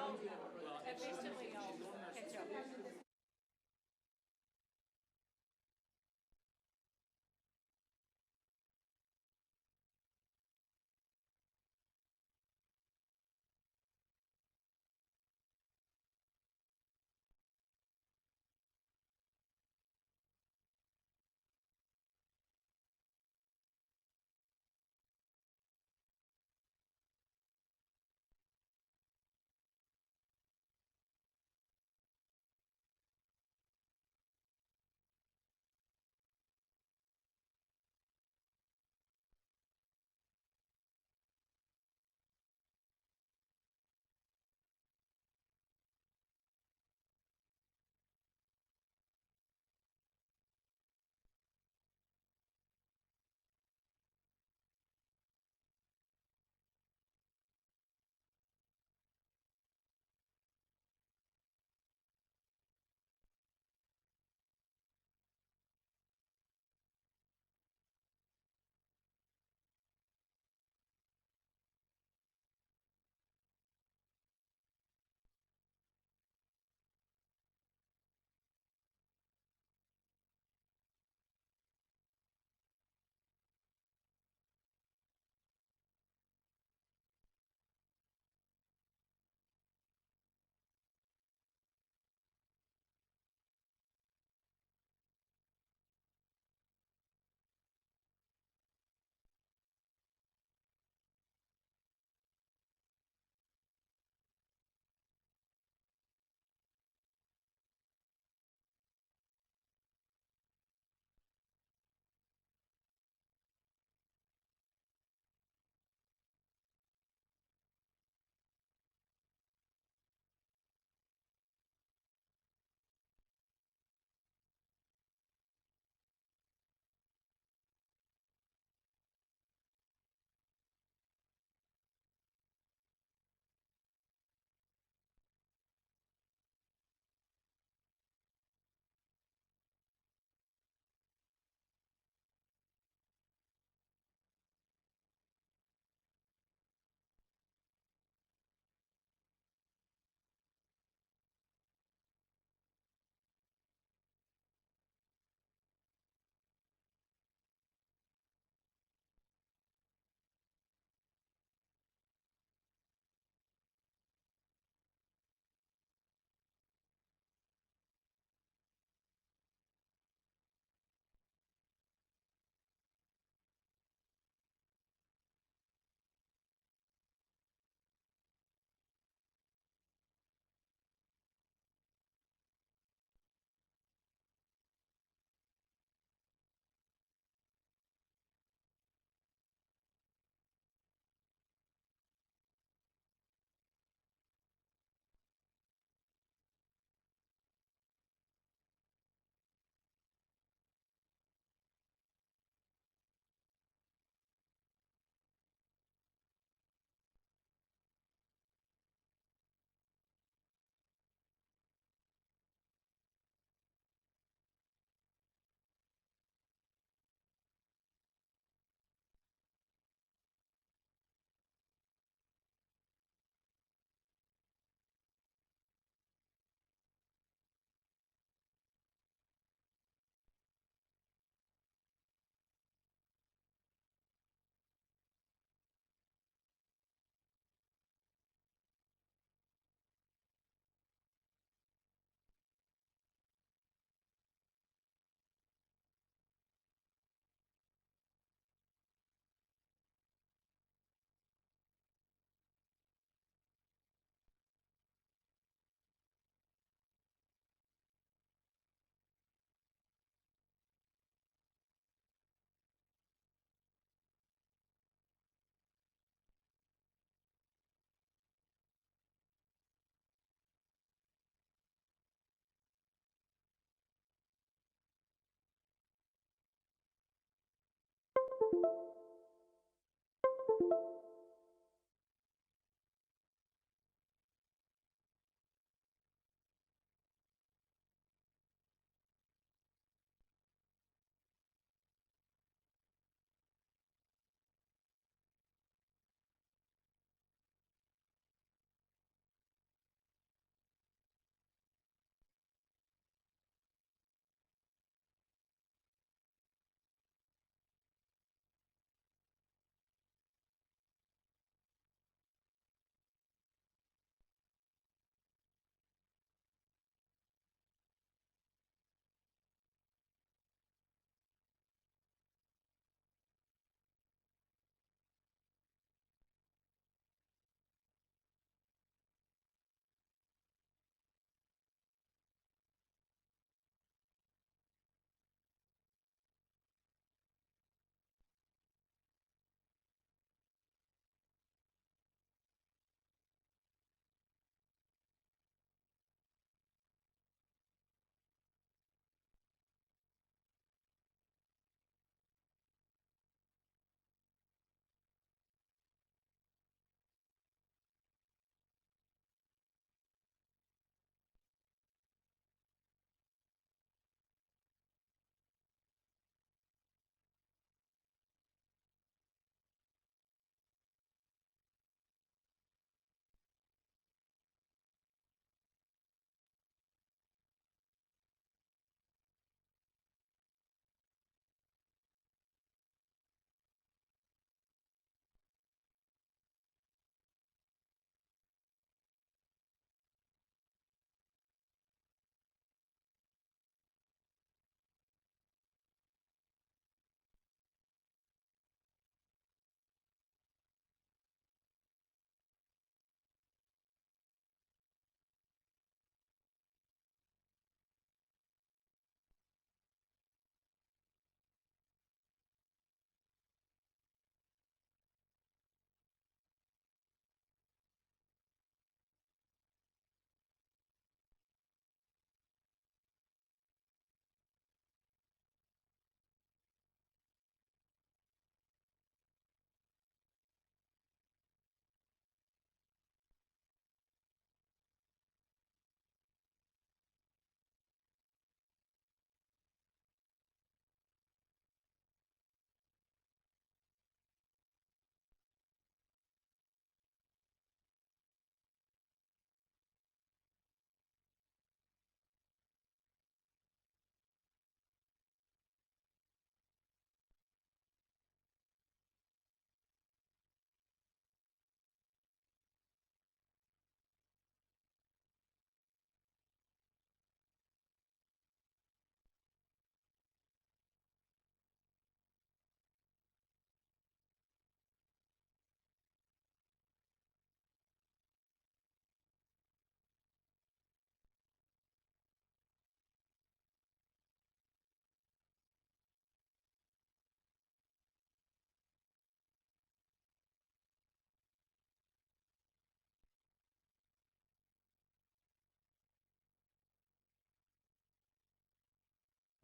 At least we all catch up.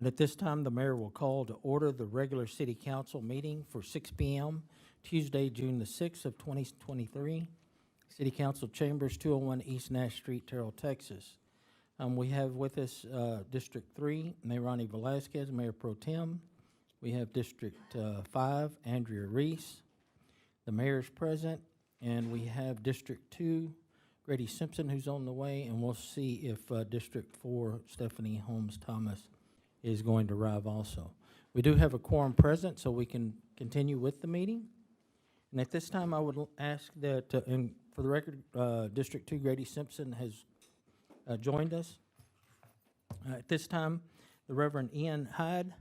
And at this time, the mayor will call to order the regular city council meeting for 6 p.m. Tuesday, June the 6th of 2023. City Council Chambers, 201 East Nash Street, Terrell, Texas. We have with us District 3, Mayor Ronnie Velasquez, Mayor Pro Tem. We have District 5, Andrea Reese. The mayor's present. And we have District 2, Grady Simpson, who's on the way. And we'll see if District 4, Stephanie Holmes Thomas, is going to arrive also. We do have a quorum present, so we can continue with the meeting. And at this time, I would ask that, and for the record, District 2, Grady Simpson has joined us. At this time, the Reverend Ian Hyde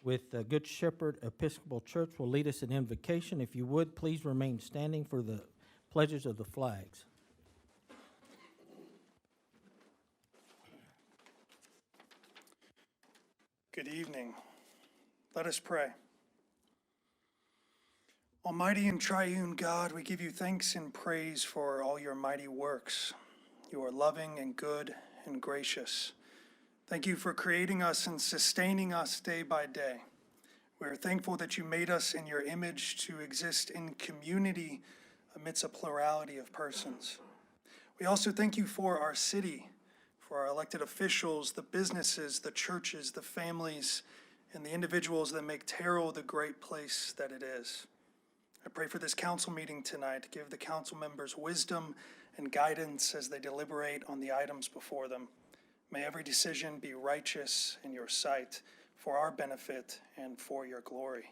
with Good Shepherd Episcopal Church will lead us in invocation. If you would, please remain standing for the pledges of the flags. Good evening. Let us pray. Almighty and triune God, we give you thanks and praise for all your mighty works. You are loving and good and gracious. Thank you for creating us and sustaining us day by day. We are thankful that you made us in your image to exist in community amidst a plurality of persons. We also thank you for our city, for our elected officials, the businesses, the churches, the families, and the individuals that make Terrell the great place that it is. I pray for this council meeting tonight to give the council members wisdom and guidance as they deliberate on the items before them. May every decision be righteous in your sight for our benefit and for your glory.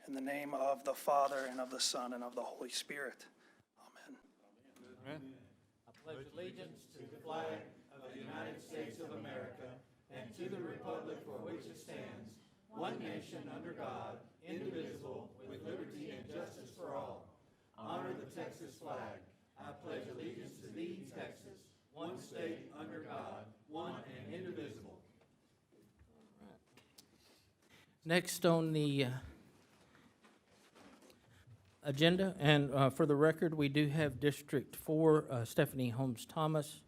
In the name of the Father, and of the Son, and of the Holy Spirit. Amen. Amen. I pledge allegiance to the flag of the United States of America and to the republic for which it stands, one nation under God, indivisible, with liberty and justice for all. Honor the Texas flag. I pledge allegiance to thee, Texas, one state under God, one and indivisible. Next on the agenda, and for the record, we do have District 4, Stephanie Holmes Thomas,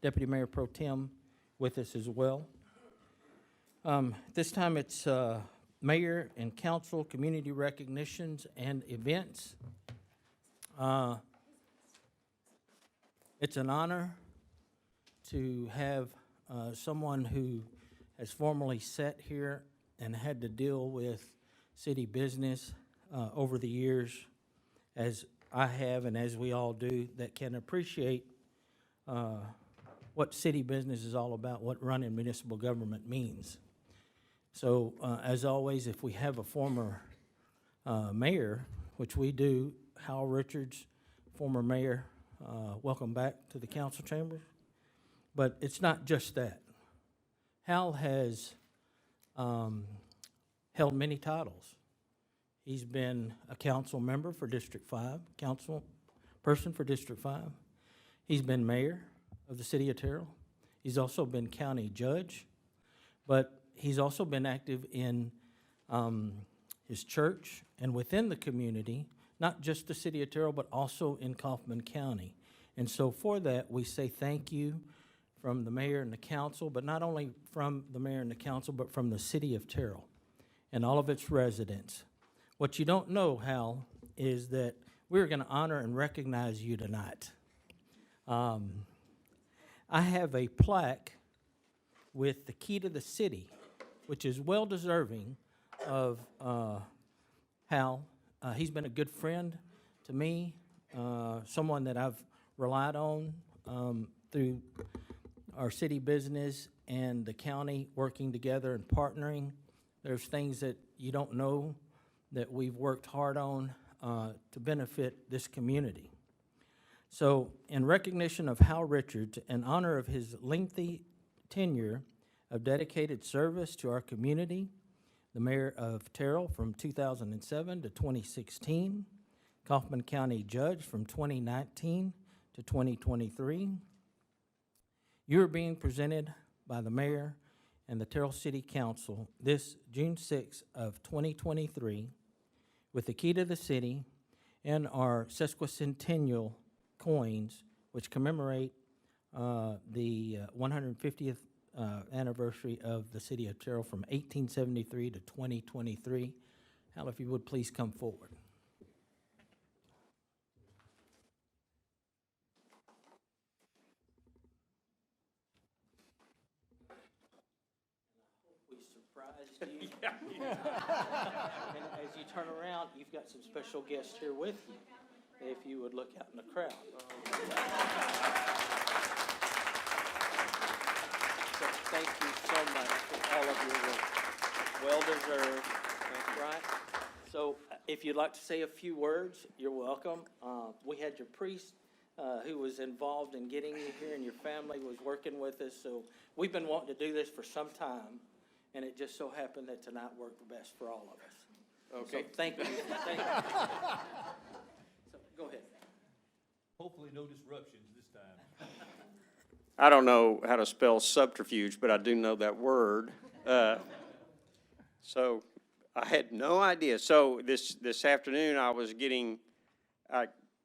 Deputy Mayor Pro Tem, with us as well. This time it's mayor and council, community recognitions, and events. It's an honor to have someone who has formerly sat here and had to deal with city business over the years, as I have and as we all do, that can appreciate what city business is all about, what running municipal government means. So, as always, if we have a former mayor, which we do, Hal Richards, former mayor, welcome back to the council chamber. But it's not just that. Hal has held many titles. He's been a council member for District 5, council person for District 5. He's been mayor of the city of Terrell. He's also been county judge, but he's also been active in his church and within the community, not just the city of Terrell, but also in Kaufman County. And so for that, we say thank you from the mayor and the council, but not only from the mayor and the council, but from the city of Terrell and all of its residents. What you don't know, Hal, is that we're going to honor and recognize you tonight. I have a plaque with the key to the city, which is well deserving of Hal. He's been a good friend to me, someone that I've relied on through our city business and the county working together and partnering. There's things that you don't know that we've worked hard on to benefit this community. So in recognition of Hal Richards, in honor of his lengthy tenure of dedicated service to our community, the mayor of Terrell from 2007 to 2016, Kaufman County judge from 2019 to 2023, you are being presented by the mayor and the Terrell City Council this June 6th of 2023 with the key to the city and our sesquicentennial coins, which commemorate the 150th anniversary of the city of Terrell from 1873 to 2023. Hal, if you would please come forward. We surprised you. And as you turn around, you've got some special guests here with you. If you would look out in the crowd. So thank you so much for all of your work. Well deserved. That's right. So if you'd like to say a few words, you're welcome. We had your priest who was involved in getting you here, and your family was working with us. So we've been wanting to do this for some time, and it just so happened that tonight worked the best for all of us. Okay. So thank you. Thank you. So go ahead. Hopefully no disruptions this time. I don't know how to spell subterfuge, but I do know that word. So I had no idea. So this afternoon I was getting,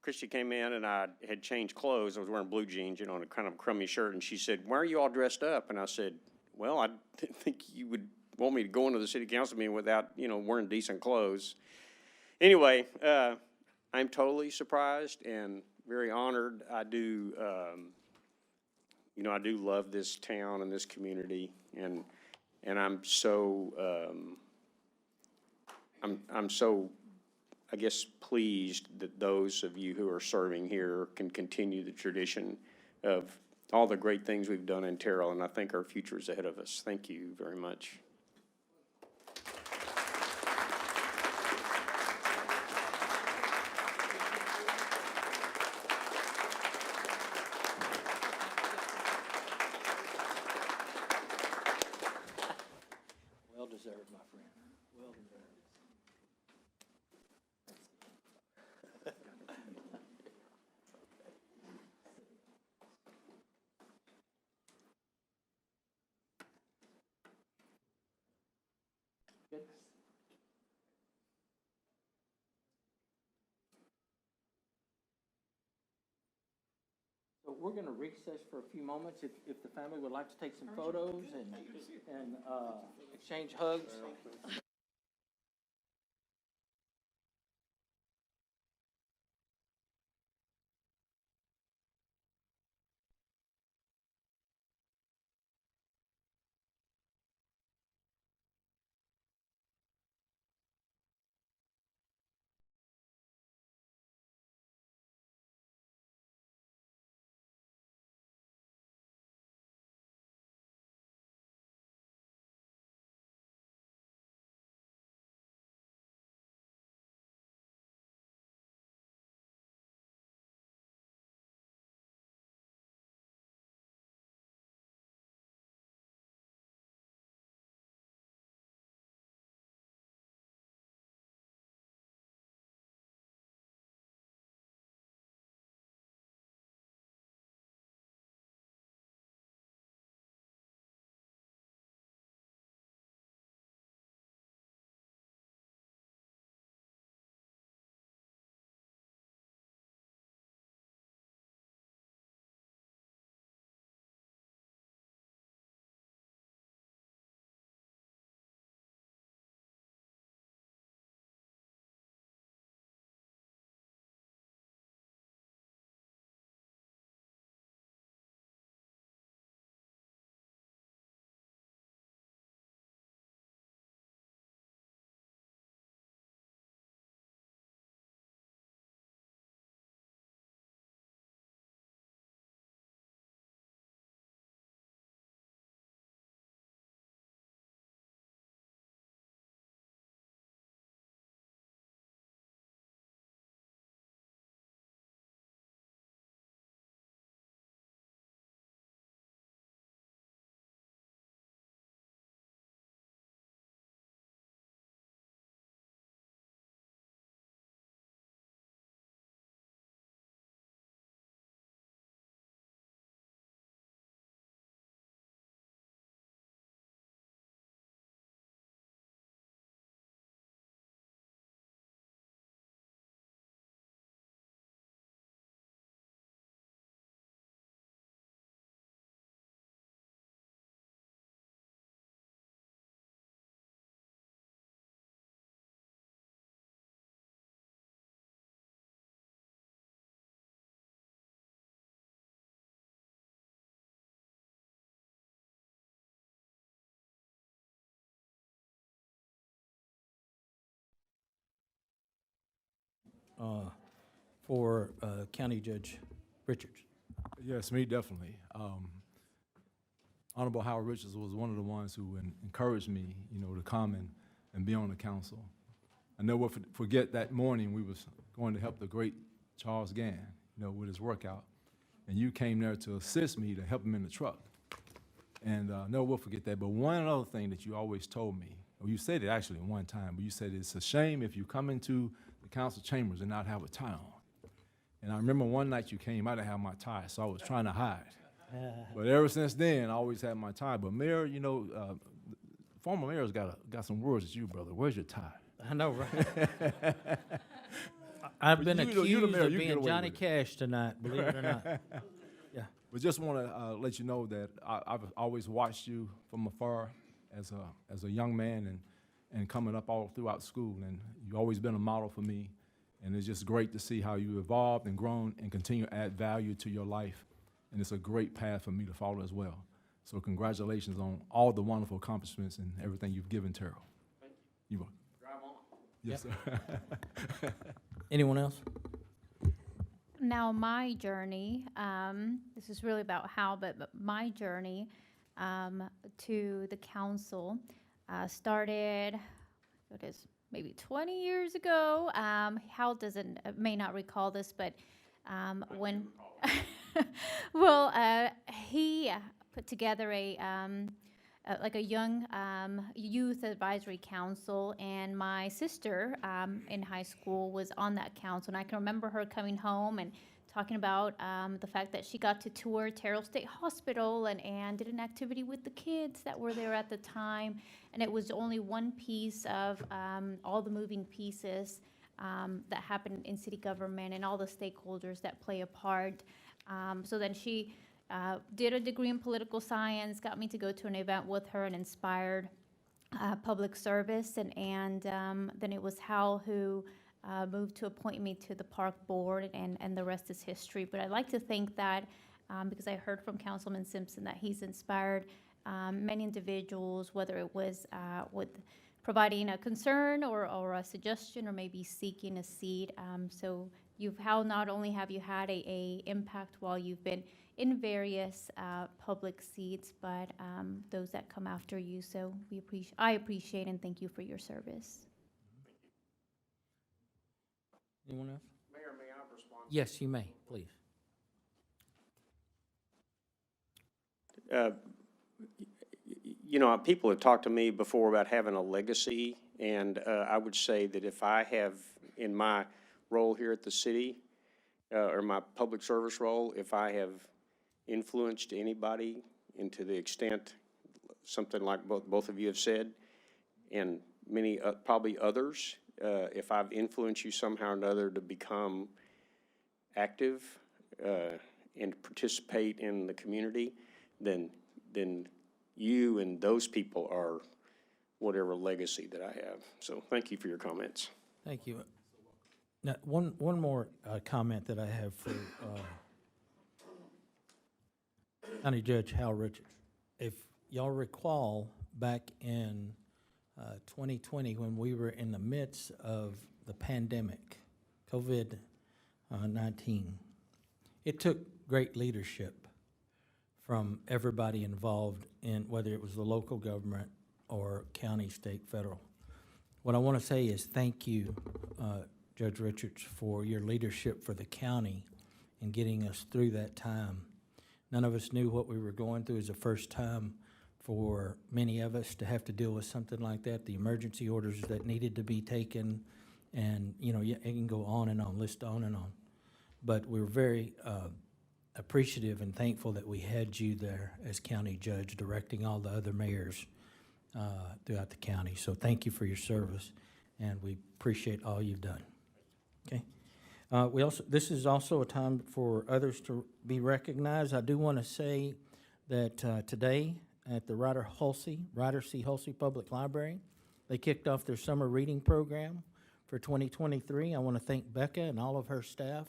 Christy came in and I had changed clothes. I was wearing blue jeans, you know, and a kind of crummy shirt. And she said, "Why are you all dressed up?" And I said, "Well, I didn't think you would want me to go into the city council meeting without, you know, wearing decent clothes." Anyway, I'm totally surprised and very honored. I do, you know, I do love this town and this community, and I'm so, I'm so, I guess, pleased that those of you who are serving here can continue the tradition of all the great things we've done in Terrell, and I think our future is ahead of us. Thank you very much. Well deserved, my friend. Well deserved. Good. So we're going to recess for a few moments. If the family would like to take some photos and exchange hugs. for County Judge Richards. Yes, me definitely. Honorable Howard Richards was one of the ones who encouraged me, to come and be on the council. I never will forget that morning we was going to help the great Charles Gann, with his workout. And you came there to assist me to help him in the truck. And never will forget that. But one other thing that you always told me, or you said it actually one time, but you said it's a shame if you come into the council chambers and not have a tie on. And I remember one night you came, I didn't have my tie, so I was trying to hide. But ever since then, I always had my tie. But Mayor, former mayor's got some words at you, brother. Where's your tie? I know, right? I've been you're the accused mayor, of you can get being away Johnny with it. Cash tonight, believe it or not. Yeah. But just want to let you know that I've always watched you from afar as a young man and coming up all throughout school, and you've always been a model for me. And it's just great to see how you evolved and grown and continue to add value to your life. And it's a great path for me to follow as well. So congratulations on all the wonderful accomplishments and everything you've given Terrell. Thank you. You are. Drive on. Yes, sir. Anyone else? Now, my journey, this is really about how, but my journey to the council started, what is, maybe 20 years ago. Hal may not recall this, but when, well, he put together a young youth advisory council, and my sister in high school was on that council. And I can remember her coming home and talking about the fact that she got to tour Terrell State Hospital and did an activity with the kids that were there at the time. And it was only one piece of all the moving pieces that happen in city government and all the stakeholders that play a part. So then she did a degree in political science, got me to go to an event with her, and inspired public service. And then it was Hal who moved to appoint me to the park board, and the rest is history. But I'd like to think that, because I heard from Councilman Simpson that he's inspired many individuals, whether it was with providing a concern or a suggestion or maybe seeking a seat. So Hal, not only have you had a impact while you've been in various public seats, but those that come after you. So I appreciate and thank you for your service. Anyone else? Mayor, may I respond? Yes, you may, please. People have talked to me before about having a legacy, and I would say that if I have, in my role here at the city, or my public service role, if I have influenced anybody into the extent, something like both of you have said, and many, probably others, if I've influenced you somehow or another to become active and participate in the community, then you and those people are whatever legacy that I have. So thank you for your comments. Thank you. Now, one more comment that I have for County Judge Hal Richards. If y'all recall, back in 2020, when we were in the midst of the pandemic, COVID-19, it took great leadership from everybody involved in, whether it was the local government or county, state, federal. What I want to say is thank you, Judge Richards, for your leadership for the county in getting us through that time. None of us knew what we were going through. It was the first time for many of us to have to deal with something like that, the emergency orders that needed to be taken, and it can go on and on, list on and on. But we're very appreciative and thankful that we had you there as county judge directing all the other mayors throughout the county. So thank you for your service, and we appreciate all you've done. Okay. This is also a time for others to be recognized. I do want to say that today at the Ryder C. Hulsey Public Library, they kicked off their summer reading program for 2023. I want to thank Becca and all of her staff,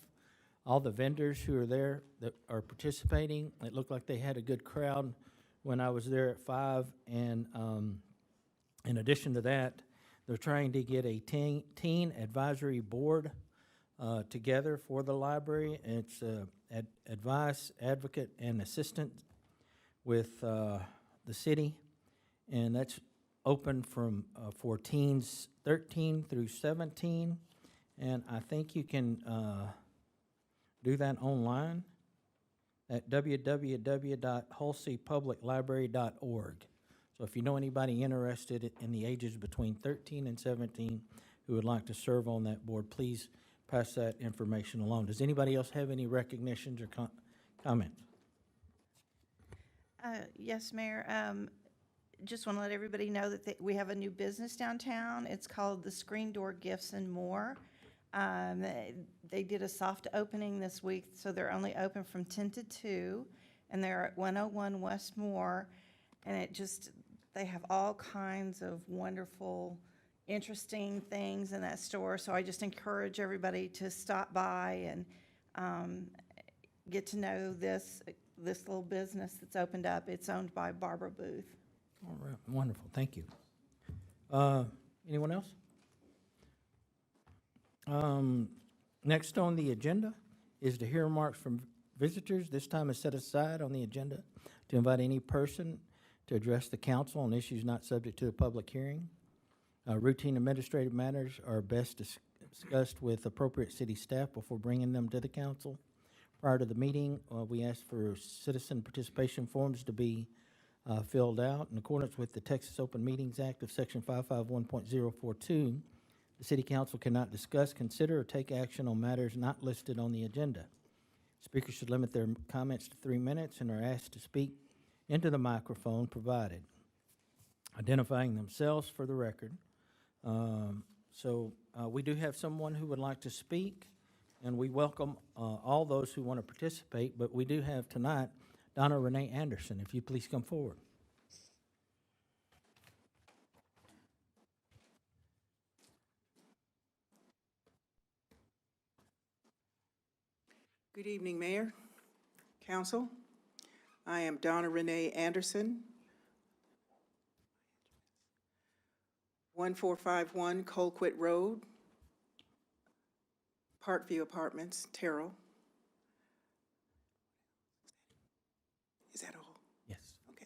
all the vendors who are there that are participating. It looked like they had a good crowd when I was there at 5. And in addition to that, they're trying to get a teen advisory board together for the library. It's advice, advocate, and assistant with the city, and that's open from for teens 13 through 17, and I think you can do that online at www.hulseypubliclibrary.org. So if you know anybody interested in the ages between 13 and 17 who would like to serve on that board, please pass that information along. Does anybody else have any recognitions or comments? Yes, Mayor. Just want to let everybody know that we have a new business downtown. It's called the Screen Door Gifts and More. They did a soft opening this week, so they're only open from 10 to 2, and they're at 101 West Moore. And they have all kinds of wonderful, interesting things in that store. So I just encourage everybody to stop by and get to know this little business that's opened up. It's owned by Barbara Booth. All right, wonderful, thank you. Anyone else? Next on the agenda is to hear remarks from visitors. This time is set aside on the agenda to invite any person to address the council on issues not subject to a public hearing. Routine administrative matters are best discussed with appropriate city staff before bringing them to the council. Prior to the meeting, we asked for citizen participation forms to be filled out. In accordance with the Texas Open Meetings Act of Section 551.042, the City Council cannot discuss, consider, or take action on matters not listed on the agenda. Speakers should limit their comments to 3 minutes and are asked to speak into the microphone provided, identifying themselves for the record. We do have someone who would like to speak, and we welcome all those who want to participate, but we do have tonight Donna Renee Anderson. If you please come forward. Good evening, Mayor, Council. I am Donna Renee Anderson, 1451 Colquitt Road, Parkview Apartments, Terrell. Is that all? Yes. Okay.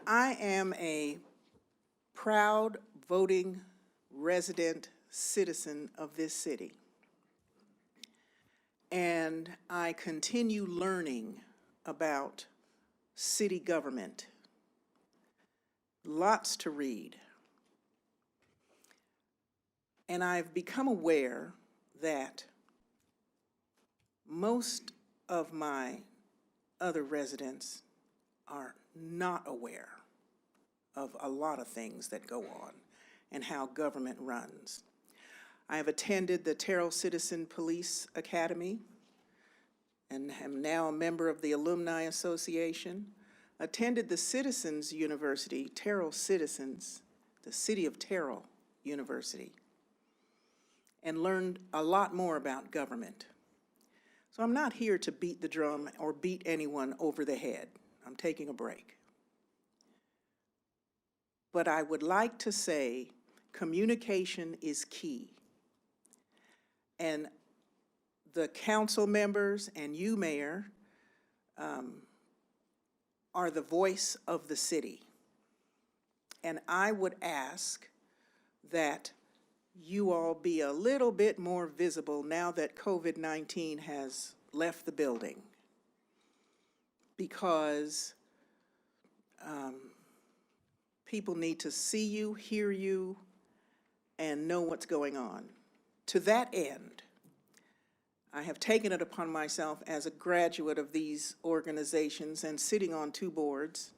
I am a proud voting resident citizen of this city. And I continue learning about city government. Lots to read. And I've become aware that most of my other residents are not aware of a lot of things that go on and how government runs. I have attended the Terrell Citizen Police Academy and am now a member of the Alumni Association, attended the Citizens University, Terrell Citizens, the City of Terrell University, and learned a lot more about government. So I'm not here to beat the drum or beat anyone over the head. I'm taking a break. But I would like to say communication is key. And the council members and you, Mayor, are the voice of the city. And I would ask that you all be a little bit more visible now that COVID-19 has left the building. Because people need to see you, hear you, and know what's going on. To that end, I have taken it upon myself as a graduate of these organizations and sitting on 2 boards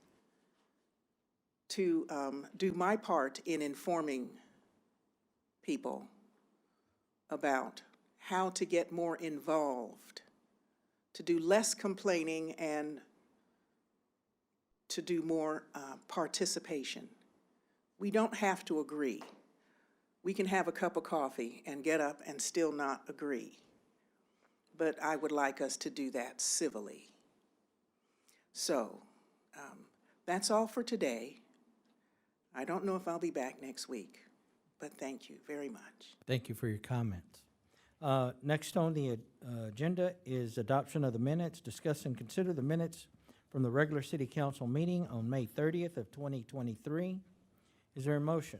to do my part in informing people about how to get more involved, to do less complaining and to do more participation. We don't have to agree. We can have a cup of coffee and get up and still not agree. But I would like us to do that civilly. So that's all for today. I don't know if I'll be back next week. But thank you very much. Thank you for your comments. Next on the agenda is adoption of the minutes. Discuss and consider the minutes from the regular city council meeting on May 30th of 2023. Is there a motion?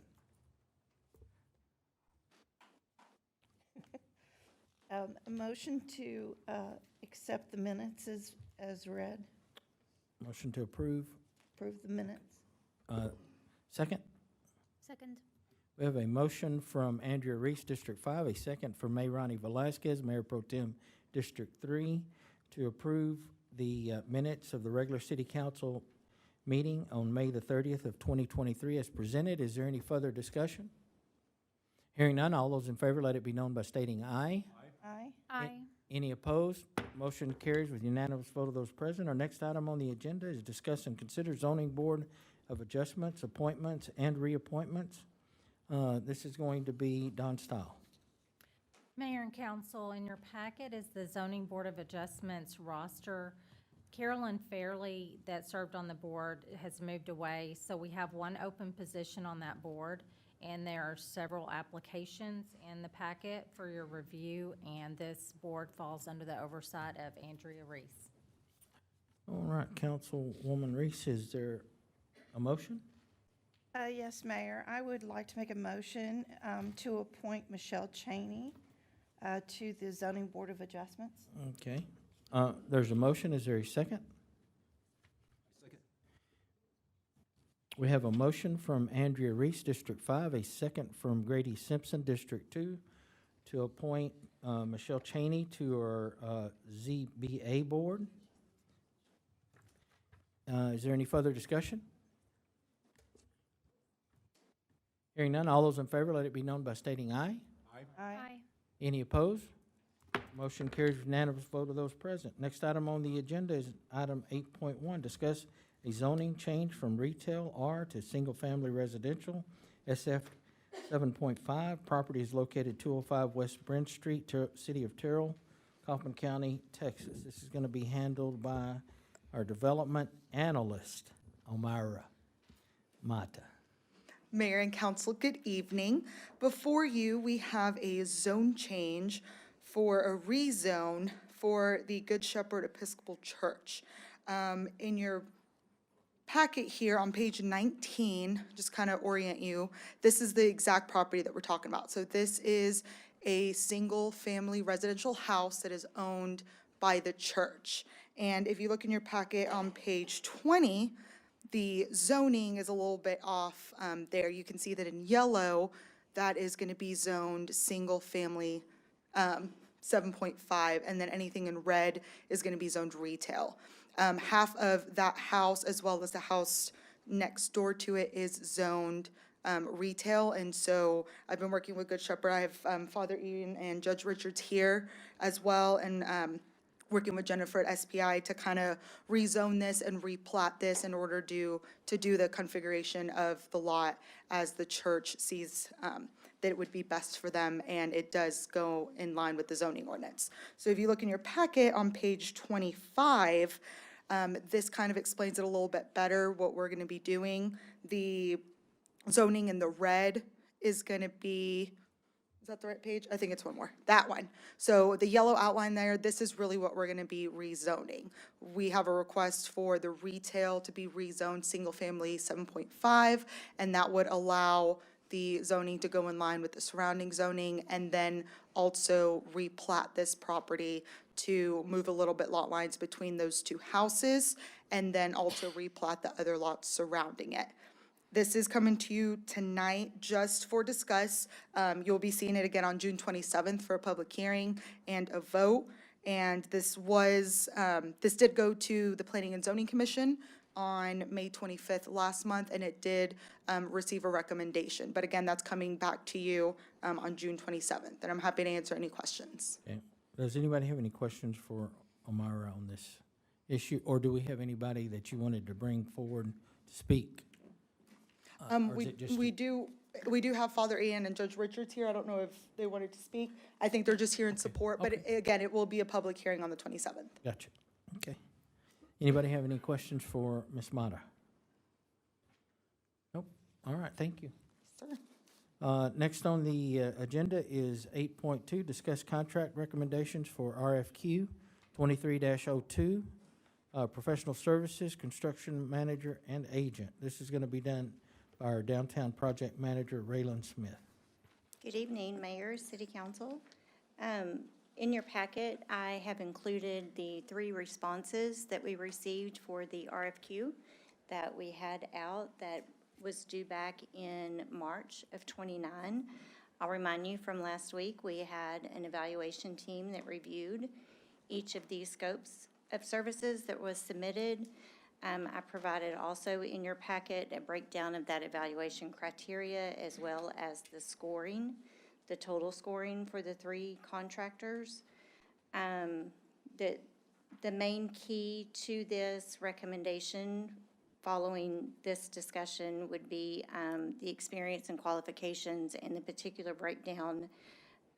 A motion to accept the minutes as read, Motion to approve. approve the minutes. Second? Second. We have a motion from Andrea Reese, District 5, a second from May Ronnie Velazquez, Mayor Pro Tem, District 3, to approve the minutes of the regular city council meeting on May the 30th of 2023 as presented. Is there any further discussion? Hearing none, all those in favor, let it be known by stating aye. Aye. Aye. Any opposed? Motion carries with unanimous vote of those present. Our next item on the agenda is discuss and consider zoning board of adjustments, appointments, and reappointments. This is going to be Don Style. Mayor and council, in your packet is the zoning board of adjustments roster. Carolyn Fairley, that served on the board, has moved away, so we have one open position on that board, and there are several applications in the packet for your review, and this board falls under the oversight of Andrea Reese. All right, Councilwoman Reese, is there a motion? Yes, Mayor, I would like to make a motion to appoint Michelle Cheney to the zoning board of adjustments. Okay. There's a motion. Is there a second? Second. We have a motion from Andrea Reese, District 5, a second from Grady Simpson, District 2, to appoint Michelle Cheney to our ZBA board. Is there any further discussion? Hearing none, all those in favor, let it be known by stating aye. Aye. Any opposed? Motion carries with unanimous vote of those present. Next item on the agenda is item 8.1, discuss a zoning change from retail R to single-family residential, SF 7.5. Property is located 205 West Brent Street, City of Terrell, Kaufman County, Texas. This is going to be handled by our development analyst, Omira Mata. Mayor and council, good evening. Before you, we have a zone change for a rezone for the Good Shepherd Episcopal Church. In your packet here on page 19, just kind of orient you, this is the exact property that we're talking about. So this is a single-family residential house that is owned by the church. And if you look in your packet on page 20, the zoning is a little bit off there. You can see that in yellow, that is going to be zoned single-family 7.5, and then anything in red is going to be zoned retail. Half of that house, as well as the house next door to it, is zoned retail, and so I've been working with Good Shepherd. I have Father Ian and Judge Richards here as well, and working with Jennifer at SPI to kind of rezone this and replat this in order to do the configuration of the lot as the church sees that it would be best for them, and it does go in line with the zoning ordinance. So if you look in your packet on page 25, this kind of explains it a little bit better, what we're going to be doing. The zoning in the red is going to be, is that the right page? I think it's one more, that one. So the yellow outline there, this is really what we're going to be rezoning. We have a request for the retail to be rezoned single-family 7.5, and that would allow the zoning to go in line with the surrounding zoning, and then also replat this property to move a little bit lot lines between those two houses, and then also replat the other lots surrounding it. This is coming to you tonight just for discuss. You'll be seeing it again on June 27th for a public hearing and a vote. And this did go to the Planning and Zoning Commission on May 25th last month, and it did receive a recommendation. But again, that's coming back to you on June 27th, and I'm happy to answer any questions. Okay. Does anybody have any questions for Omira on this issue, or do we have anybody that you wanted to bring forward to speak? Or is it just We you? do have Father Ian and Judge Richards here. I don't know if they wanted to speak. I think they're just here in support, but again, it will be a public hearing on the 27th. Gotcha. Okay. Anybody have any questions for Ms. Mata? Nope. All right, thank you. Sir. Next on the agenda is 8.2, discuss contract recommendations for RFQ 23-02, professional services, construction manager, and agent. This is going to be done by our downtown project manager, Raylan Smith. Good evening, Mayor, City Council. In your packet, I have included the 3 responses that we received for the RFQ that we had out that was due back in March of '29. I'll remind you from last week, we had an evaluation team that reviewed each of these scopes of services that was submitted. I provided also in your packet a breakdown of that evaluation criteria as well as the scoring, the total scoring for the 3 contractors. The main key to this recommendation following this discussion would be the experience and qualifications and the particular breakdown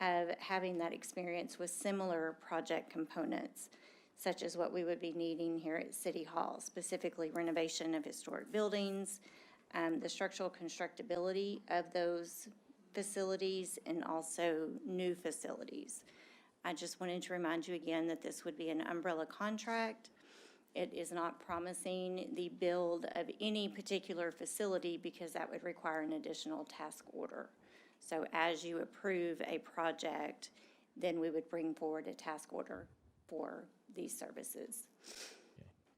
of having that experience with similar project components, such as what we would be needing here at City Hall, specifically renovation of historic buildings, the structural constructability of those facilities, and also new facilities. I just wanted to remind you again that this would be an umbrella contract. It is not promising the build of any particular facility because that would require an additional task order. So as you approve a project, then we would bring forward a task order for these services,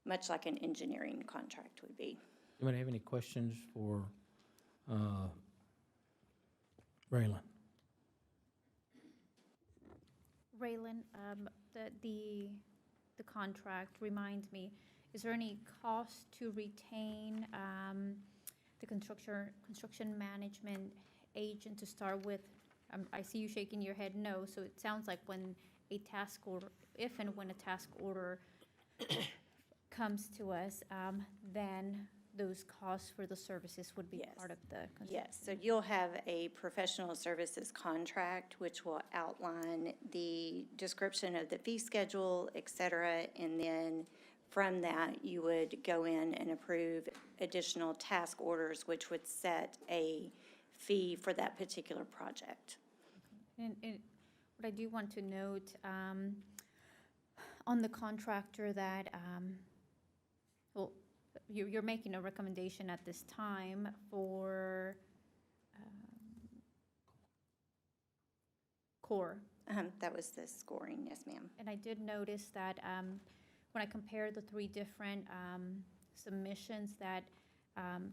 much like an engineering contract would be. Anybody have any questions for Raylan? Raylan, the contract reminds me, is there any cost to retain the construction management agent to start with? I see you shaking your head no, so it sounds like when a task order, if and when a task order comes to us, then those costs for the services would be Yes. part of the construction. Yes, so you'll have a professional services contract, which will outline the description of the fee schedule, et cetera, and then from that, you would go in and approve additional task orders, which would set a fee for that particular project. And what I do want to note, on the contractor that, well, you're making a recommendation at this time for CORE. That was the scoring, yes, ma'am. And I did notice that when I compared the 3 different submissions that,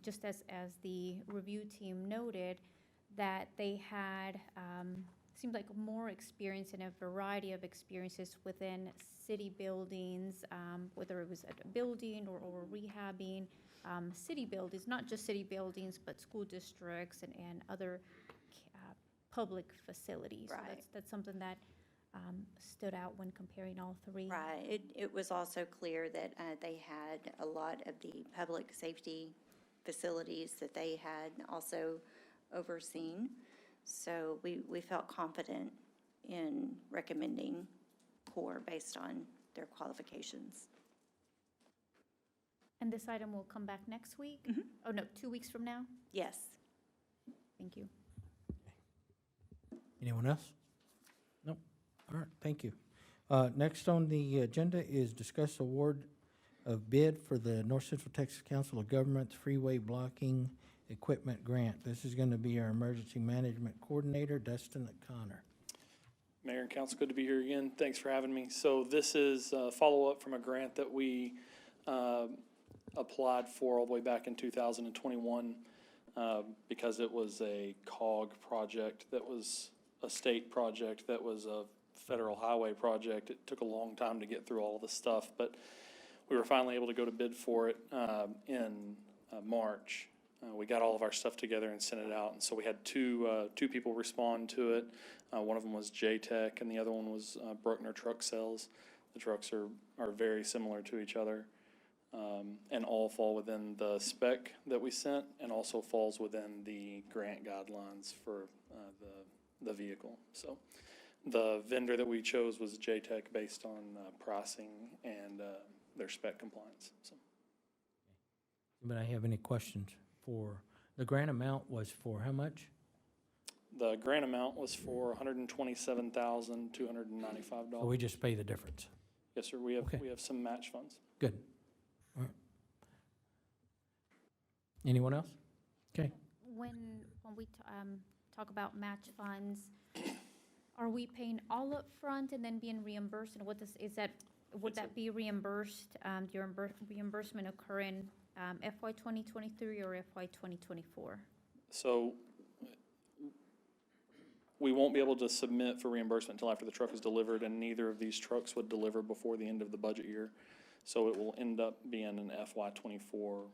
just as the review team noted, that they had, seemed like more experience and a variety of experiences within city buildings, whether it was at a building or rehabbing city buildings, not just city buildings, but school districts and other public facilities. So Right. that's something that stood out when comparing all 3. Right, it was also clear that they had a lot of the public safety facilities that they had also overseen. So we felt confident in recommending CORE based on their qualifications. And this item will come back next week? Oh, no, 2 weeks from now? Yes. Thank you. Anyone else? Nope. All right, thank you. Next on the agenda is discuss award of bid for the North Central Texas Council of Governments Freeway Blocking Equipment Grant. This is going to be our Emergency Management Coordinator, Dustin Connor. Mayor and council, good to be here again. Thanks for having me. So this is a follow-up from a grant that we applied for all the way back in 2021 because it was a COG project that was a state project that was a federal highway project. It took a long time to get through all the stuff, but we were finally able to go to bid for it in March. We got all of our stuff together and sent it out, and so we had two people respond to it. One of them was J-Tech, and the other one was Bruckner Truck Sales. The trucks are very similar to each other, and all fall within the spec that we sent, and also falls within the grant guidelines for the vehicle. So the vendor that we chose was J-Tech based on pricing and their spec compliance. So. Anybody have any questions for, the grant amount was for how much? The grant amount was for $127,295. Or we just pay the difference? Yes, sir, Okay. we have some match funds. Good. All right. Anyone else? Okay. When we talk about match funds, are we paying all up front and then being reimbursed? And what would that be reimbursed, your reimbursement occur in FY 2023 or FY 2024? So we won't be able to submit for reimbursement until after the truck is delivered, and neither of these trucks would deliver before the end of the budget year. So it will end up being an FY '24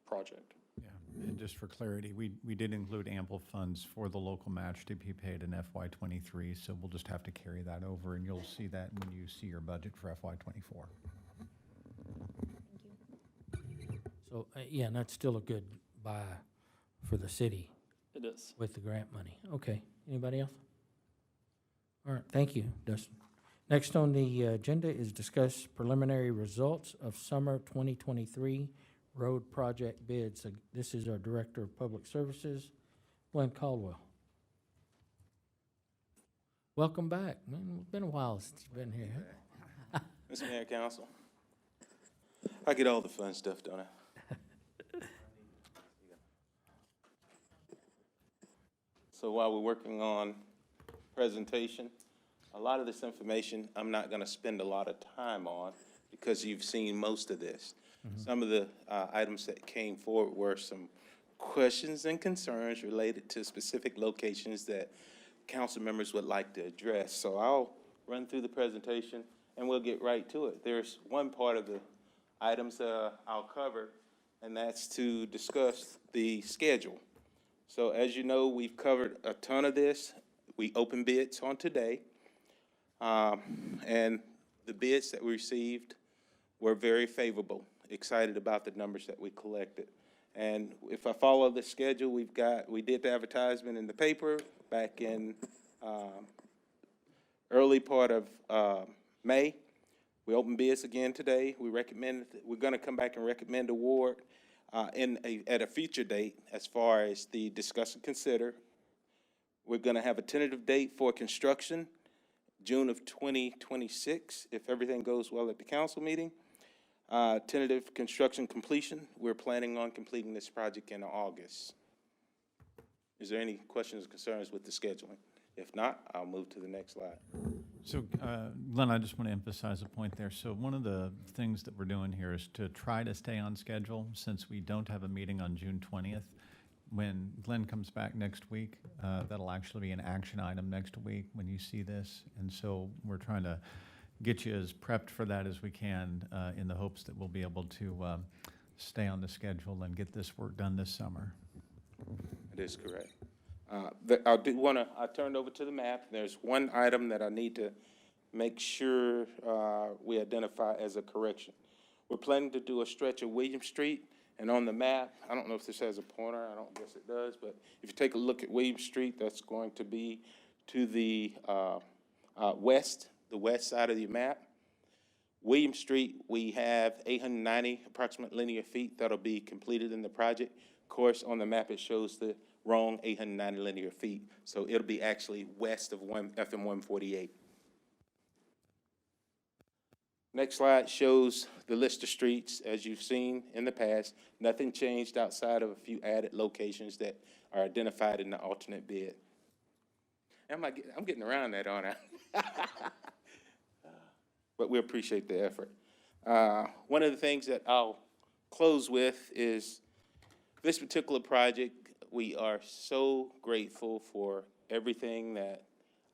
project. Yeah, and just for clarity, we did include ample funds for the local match to be paid in FY '23, so we'll just have to carry that over, and you'll see that when you see your budget for FY '24. So, yeah, and that's still a good buy for the city It is. with the grant money. Okay. Anybody else? All right, thank you, Dustin. Next on the agenda is discuss preliminary results of summer 2023 road project bids. This is our Director of Public Services, Glenn Caldwell. Welcome back. Man, it's been a while since you've been here. Mr. Mayor, Council, I get all the fun stuff, don't I? So while we're working on presentation, a lot of this information I'm not going to spend a lot of time on because you've seen most of this. Some of the items that came forward were some questions and concerns related to specific locations that council members would like to address. So I'll run through the presentation and we'll get right to it. There's one part of the items I'll cover, and that's to discuss the schedule. So as you know, we've covered a ton of this. We opened bids on today, and the bids that we received were very favorable. Excited about the numbers that we collected. And if I follow the schedule, we did the advertisement in the paper back in early part of May. We opened bids again today. We're going to come back and recommend award at a future date as far as the discuss and consider. We're going to have a tentative date for construction, June of 2026, if everything goes well at the council meeting. Tentative construction completion, we're planning on completing this project in August. Is there any questions or concerns with the scheduling? If not, I'll move to the next slide. So, Glenn, I just want to emphasize a point there. So one of the things that we're doing here is to try to stay on schedule since we don't have a meeting on June 20th. When Glenn comes back next week, that'll actually be an action item next week when you see this. And so we're trying to get you as prepped for that as we can in the hopes that we'll be able to stay on the schedule and get this work done this summer. That is correct. I turned over to the map. There's one item that I need to make sure we identify as a correction. We're planning to do a stretch of William Street, and on the map, I don't know if this has a pointer, I don't guess it does, but if you take a look at William Street, that's going to be to the west side of the map. William Street, we have 890 approximate linear feet that'll be completed in the project. Of course, on the map, it shows the wrong 890 linear feet. So it'll be actually west of FM 148. Next slide shows the list of streets as you've seen in the past. Nothing changed outside of a few added locations that are identified in the alternate bid. I'm getting around that, aren't I? But we appreciate the effort. One of the things that I'll close with is this particular project. We are so grateful for everything that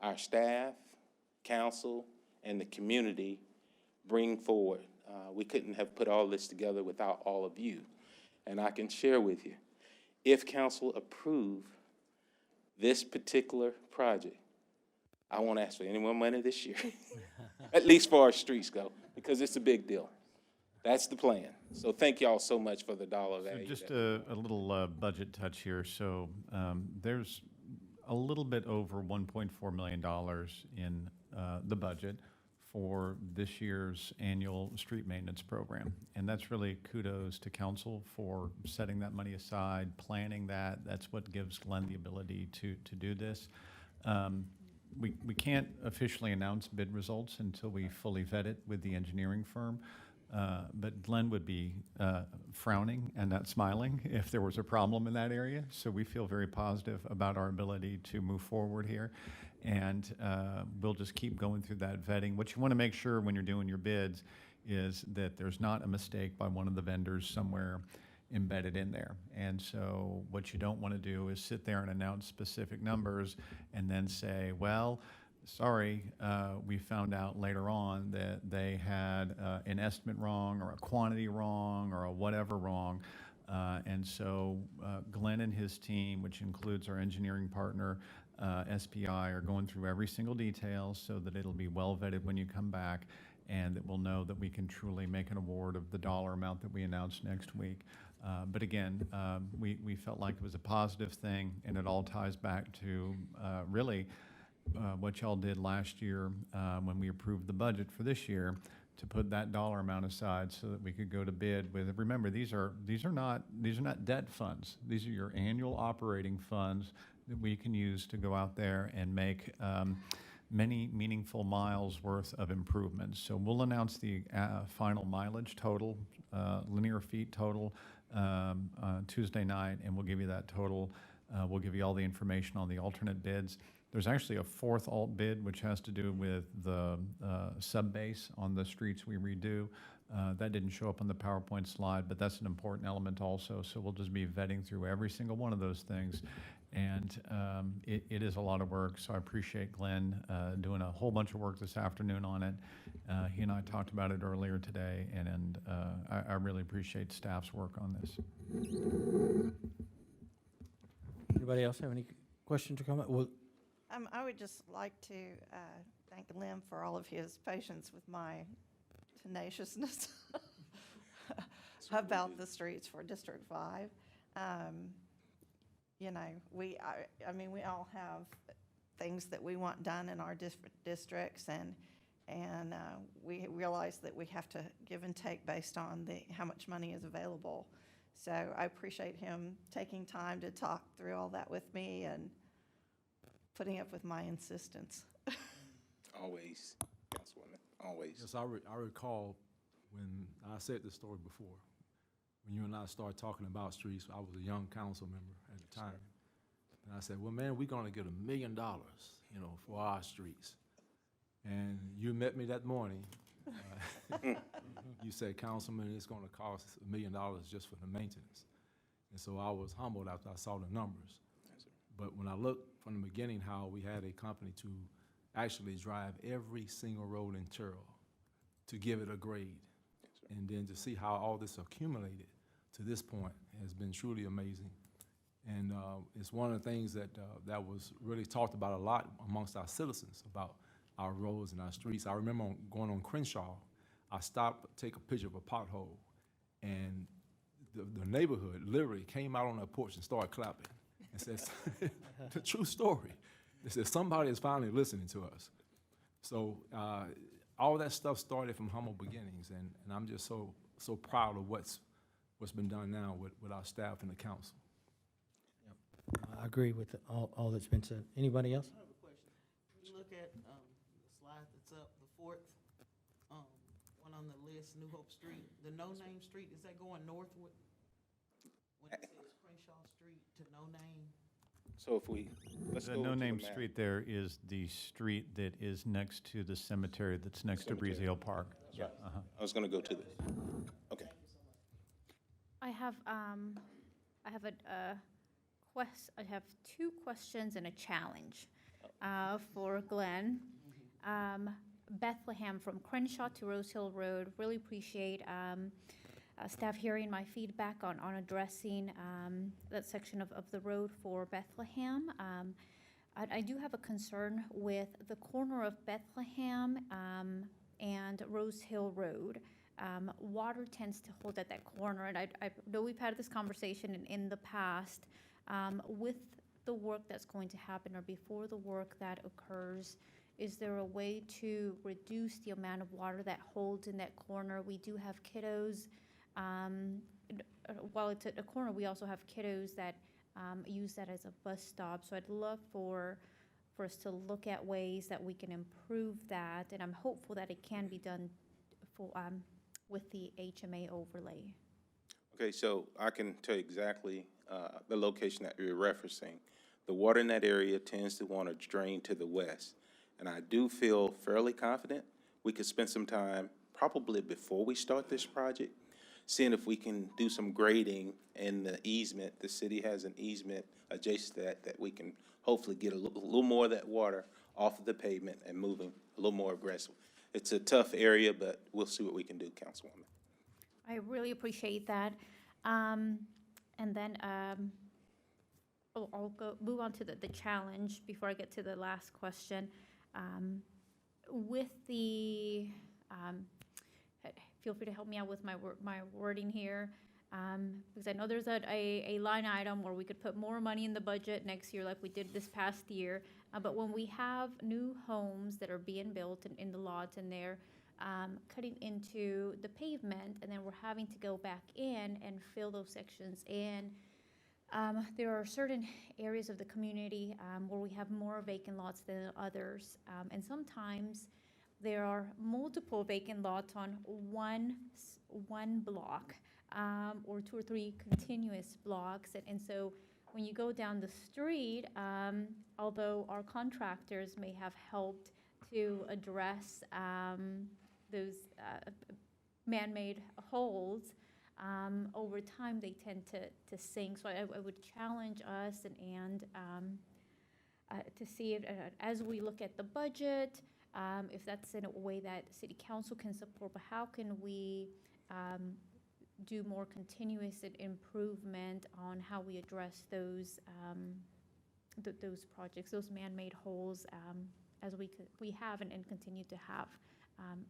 our staff, council, and the community bring forward. We couldn't have put all this together without all of you. And I can share with you, if council approve this particular project, I won't ask for any more money this year, at least for our streets go, because it's a big deal. That's the plan. So thank y'all so much for the dollar value. So just a little budget touch here. So there's a little bit over $1.4 million in the budget for this year's annual street maintenance program. And that's really kudos to council for setting that money aside, planning that. That's what gives Glenn the ability to do this. We can't officially announce bid results until we fully vet it with the engineering firm. But Glenn would be frowning and not smiling if there was a problem in that area. So we feel very positive about our ability to move forward here. And we'll just keep going through that vetting. What you want to make sure when you're doing your bids is that there's not a mistake by one of the vendors somewhere embedded in there. And so what you don't want to do is sit there and announce specific numbers and then say, well, sorry, we found out later on that they had an estimate wrong or a quantity wrong or a whatever wrong. And so Glenn and his team, which includes our engineering partner, SPI, are going through every single detail so that it'll be well vetted when you come back, and that we'll know that we can truly make an award of the dollar amount that we announce next week. But again, we felt like it was a positive thing, and it all ties back to really what y'all did last year when we approved the budget for this year, to put that dollar amount aside so that we could go to bid with. Remember, these are not debt funds. These are your annual operating funds that we can use to go out there and make many meaningful miles worth of improvements. So we'll announce the final mileage total, linear feet total, Tuesday night, and we'll give you that total. We'll give you all the information on the alternate bids. There's actually a fourth alt bid, which has to do with the sub-base on the streets we redo. That didn't show up on the PowerPoint slide, but that's an important element also. So we'll just be vetting through every single one of those things. And it is a lot of work, so I appreciate Glenn doing a whole bunch of work this afternoon on it. He and I talked about it earlier today, and I really appreciate staff's work on this. Anybody else have any questions or comments? Well, I would just like to thank Lim for all of his patience with my tenaciousness about the streets for District 5. You know, we all have things that we want done in our districts, and we realize that we have to give and take based on how much money is available. So I appreciate him taking time to talk through all that with me and putting up with my insistence. Always, Councilwoman, always. Yes, I recall when I said this story before, when you and I started talking about streets. I was a young council member at the time. And I said, well, man, we're going to get $1 million, you know, for our streets. And you met me that morning. You said, Councilman, it's going to cost $1 million just for the maintenance. And so I was humbled after I saw the numbers. But when I looked from the beginning how we had a company to actually drive every single road in Terrell to give it a grade, and then to see how all this accumulated to this point has been truly amazing. And it's one of the things that was really talked about a lot amongst our citizens about our roads and our streets. I remember going on Crenshaw, I stopped to take a picture of a pothole, and the neighborhood literally came out on their porch and started clapping. And says, the true story. It says somebody is finally listening to us. So all that stuff started from humble beginnings, and I'm just so proud of what's been done now with our staff and the council. I agree with all that's been said. Anybody else? I have a question. When you look at the slide that's up, the fourth one on the list, New Hope Street, the no-name street, is that going northward? When it says Crenshaw Street to No Name? So if let's The go to no-name map. street there is the street that is next to the cemetery that's next to Breezy Hill Park. Yeah. Uh-huh. I was gonna go to this. Okay. I have I have two questions and a challenge for Glenn. Bethlehem, from Crenshaw to Rose Hill Road, really appreciate staff hearing my feedback on addressing that section of the road for Bethlehem. I do have a concern with the corner of Bethlehem and Rose Hill Road. Water tends to hold at that corner, and I know we've had this conversation in the past with the work that's going to happen or before the work that occurs is there a way to reduce the amount of water that holds in that corner? We do have kiddos. While it's at a corner, we also have kiddos that use that as a bus stop. So I'd love for us to look at ways that we can improve that, and I'm hopeful that it can be done for, with the HMA overlay. Okay, so I can tell you exactly the location that you're referencing. The water in that area tends to want to drain to the west. And I do feel fairly confident we could spend some time, probably before we start this project, seeing if we can do some grading in the easement. The city has an easement adjacent to that we can hopefully get a little more of that water off of the pavement and moving a little more aggressive. It's a tough area, but we'll see what we can do, Councilwoman. I really appreciate that. And then I'll move on to the challenge before I get to the last question. With the, feel free to help me out with my wording here, because I know there's a line item where we could put more money in the budget next year like we did this past year. But when we have new homes that are being built in the lots and they're cutting into the pavement, and then we're having to go back in and fill those sections in. There are certain areas of the community where we have more vacant lots than others, and sometimes there are multiple vacant lots on one block, or 2 or 3 continuous blocks, and so when you go down the street, although our contractors may have helped to address those man-made holes, over time they tend to sink. So I would challenge us and to see if, as we look at the budget, if that's in a way that City Council can support, but how can we do more continuous improvement on how we address those projects, those man-made holes, as we have and continue to have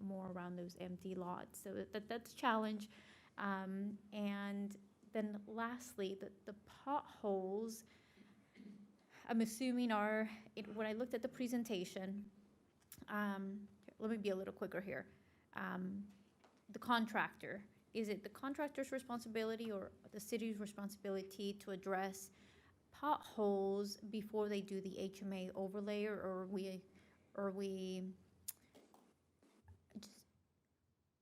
more around those empty lots. So that's a challenge. And then lastly, the potholes, I'm assuming when I looked at the presentation, let me be a little quicker here. The contractor, is it the contractor's responsibility or the city's responsibility to address potholes before they do the HMA overlay, or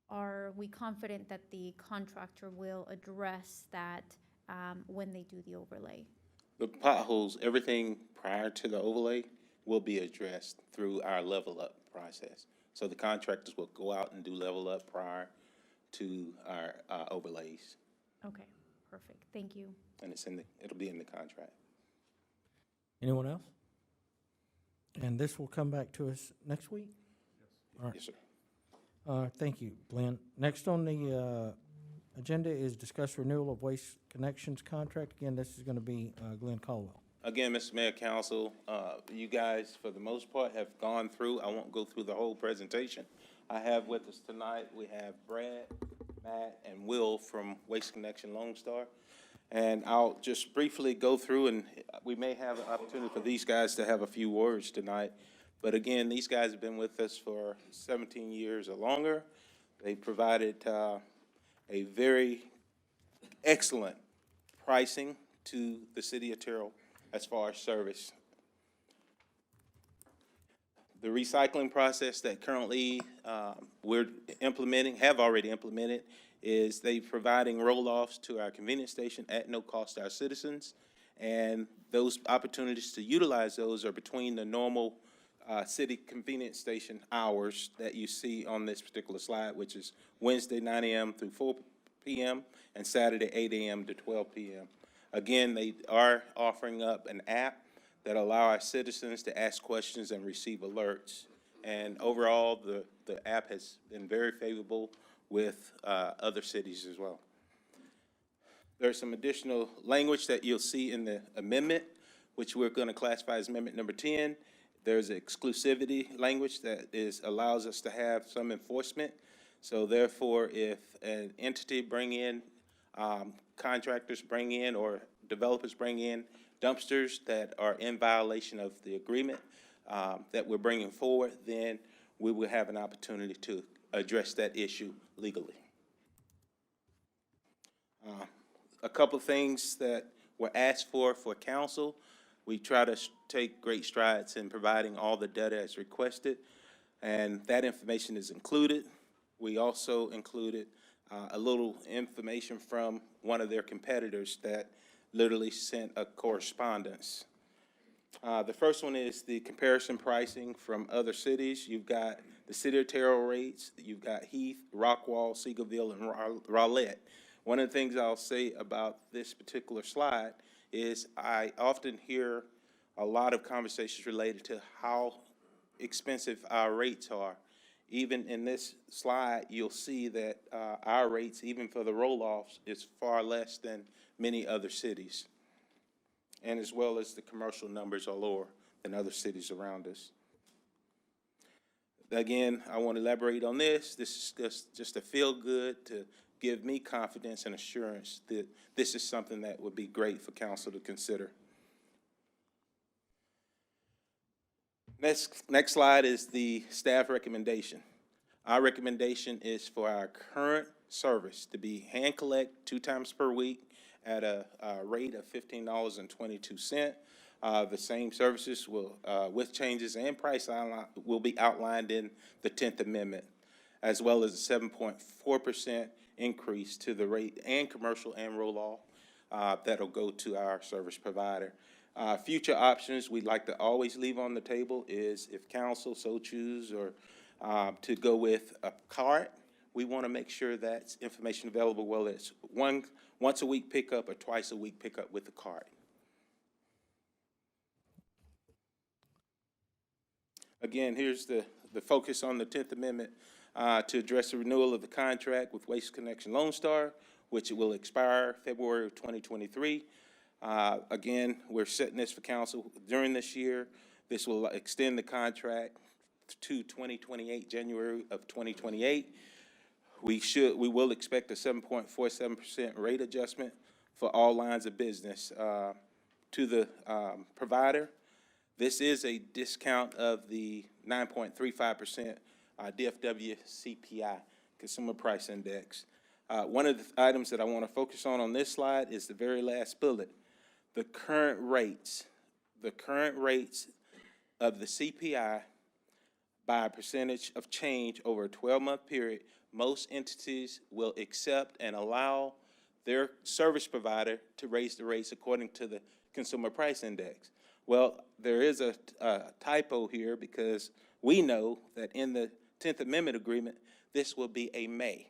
are we confident that the contractor will address that when they do the overlay? The potholes, everything prior to the overlay will be addressed through our level up process. So the contractors will go out and do level up prior to our overlays. Okay, perfect. Thank you. And it'll be in the contract. Anyone else? And this will come back to us next week? All right. Yes, sir. Thank you, Glenn. Next on the agenda is discuss renewal of Waste Connections contract. Again, this is going to be Glenn Caldwell. Again, Mr. Mayor, Council, you guys, for the most part, have gone through. I won't go through the whole presentation. I have with us tonight, we have Brad, Matt, and Will from Waste Connection Lone Star. And I'll just briefly go through, and we may have an opportunity for these guys to have a few words tonight. But again, these guys have been with us for 17 years or longer. They provided a very excellent pricing to the city of Terrell as far as service. The recycling process that currently we're implementing, have already implemented, is they providing roll-offs to our convenience station at no cost to our citizens. And those opportunities to utilize those are between the normal city convenience station hours that you see on this particular slide, which is Wednesday 9 a.m. through 4 p.m. and Saturday 8 a.m. to 12 p.m. Again, they are offering up an app that allow our citizens to ask questions and receive alerts. And overall, the app has been very favorable with other cities as well. There's some additional language that you'll see in the amendment, which we're going to classify as amendment number 10. There's exclusivity language that allows us to have some enforcement. So therefore, if an entity contractors bring in or developers bring in dumpsters that are in violation of the agreement, that we're bringing forward, then we will have an opportunity to address that issue legally. A couple of things that were asked for council. We try to take great strides in providing all the data as requested, and that information is included. We also included a little information from one of their competitors that literally sent a correspondence. The first one is the comparison pricing from other cities. You've got the City of Terrell rates, you've got Heath, Rockwall, Seagoville, and Rowlett. One of the things I'll say about this particular slide is I often hear a lot of conversations related to how expensive our rates are. Even in this slide, you'll see that our rates, even for the roll-offs, is far less than many other cities. And as well as the commercial numbers are lower than other cities around us. Again, I want to elaborate on this. This is just a feel-good to give me confidence and assurance that this is something that would be great for council to consider. Next slide is the staff recommendation. Our recommendation is for our current service to be hand collect 2 times per week at a rate of $15.22. The same services will, with changes and price will be outlined in the 10th Amendment, as well as a 7.4% increase to the rate and commercial and roll-off that'll go to our service provider. Future options we'd like to always leave on the table is if council so choose or to go with a cart, we want to make sure that's information available, whether it's once a week pickup or twice a week pickup with the cart. Again, here's the focus on the 10th Amendment to address the renewal of the contract with Waste Connection Lone Star, which will expire February of 2023. Again, we're setting this for council during this year. This will extend the contract to 2028, January of 2028. We will expect a 7.47% rate adjustment for all lines of business to the provider. This is a discount of the 9.35% DFW CPI, Consumer Price Index. One of the items that I want to focus on this slide is the very last bullet. The current rates of the CPI by a percentage of change over a 12-month period, most entities will accept and allow their service provider to raise the rates according to the Consumer Price Index. Well, there is a typo here because we know that in the 10th Amendment agreement, this will be a may,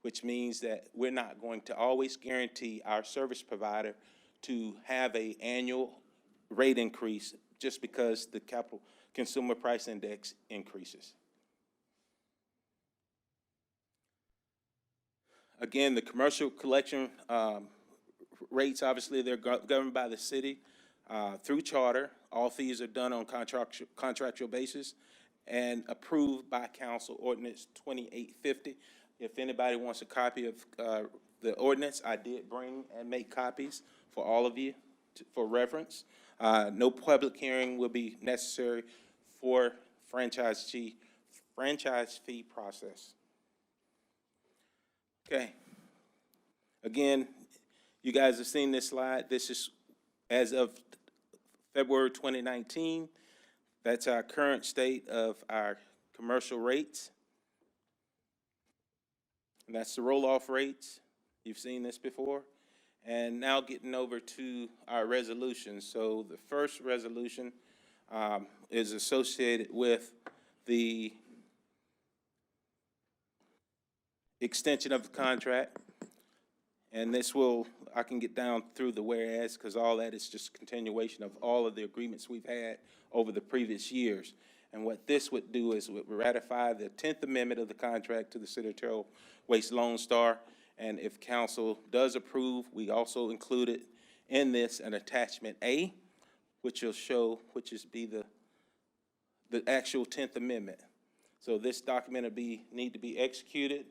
which means that we're not going to always guarantee our service provider to have an annual rate increase just because the Consumer Price Index increases. Again, the commercial collection rates, obviously, they're governed by the city through charter. All fees are done on contractual basis and approved by council ordinance 2850. If anybody wants a copy of the ordinance, I did bring and make copies for all of you for reference. No public hearing will be necessary for franchise fee process. Okay. Again, you guys have seen this slide. This is as of February 2019. That's our current state of our commercial rates. And that's the roll-off rates. You've seen this before. And now getting over to our resolutions. So the first resolution is associated with the extension of the contract. And this will, I can get down through the whereas because all that is just a continuation of all of the agreements we've had over the previous years. And what this would do is would ratify the 10th Amendment of the contract to the City of Terrell Waste Lone Star. And if council does approve, we also included in this an attachment A, which will show, be the actual 10th Amendment. So this document will need to be executed.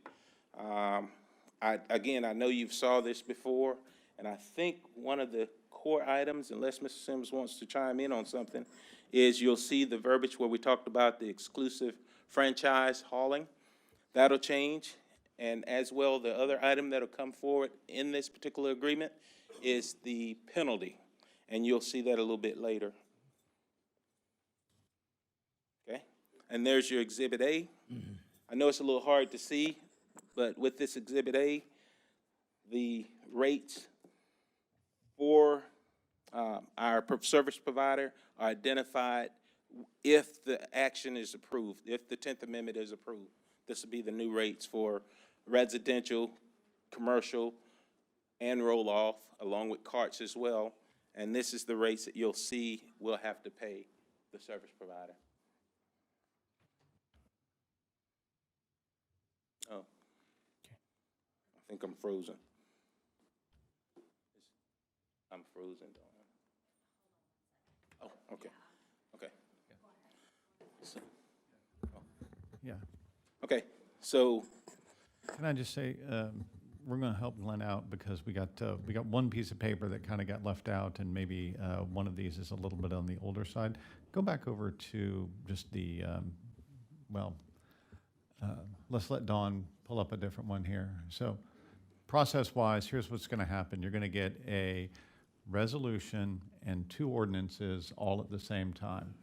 Again, I know you've saw this before, and I think one of the core items, unless Mr. Sims wants to chime in on something, is you'll see the verbiage where we talked about the exclusive franchise hauling. That'll change. And as well, the other item that'll come forward in this particular agreement is the penalty. And you'll see that a little bit later. Okay? And there's your Exhibit A. I know it's a little hard to see, but with this Exhibit A, the rates for our service provider are identified if the action is approved, if the 10th Amendment is approved. This will be the new rates for residential, commercial, and roll-off, along with carts as well. And this is the rates that you'll see we'll have to pay the service provider. Oh. I think I'm frozen. I'm frozen, don't I? Oh, okay, okay. So, Yeah. okay, so, Can I just say, we're going to help Glenn out because we got one piece of paper that kind of got left out, and maybe one of these is a little bit on the older side. Go back over to just the, let's let Dawn pull up a different one here. So process-wise, here's what's going to happen. You're going to get a resolution and 2 ordinances all at the same time.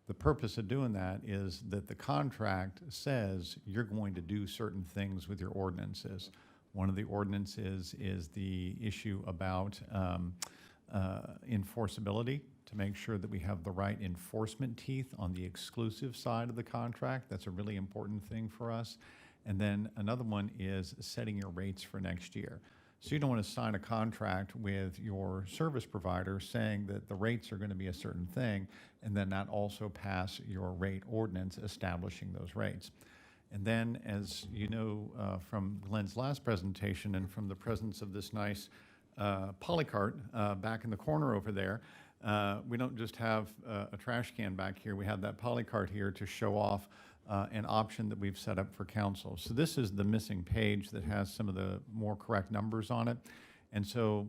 The purpose of doing that is that the contract says you're going to do certain things with your ordinances. One of the ordinances is the issue about enforceability, to make sure that we have the right enforcement teeth on the exclusive side of the contract. That's a really important thing for us. And then another one is setting your rates for next year. So you don't want to sign a contract with your service provider saying that the rates are going to be a certain thing, and then not also pass your rate ordinance establishing those rates. And then, as you know from Glenn's last presentation and from the presence of this nice polycart back in the corner over there, we don't just have a trash can back here. We have that polycart here to show off an option that we've set up for council. So this is the missing page that has some of the more correct numbers on it. And so,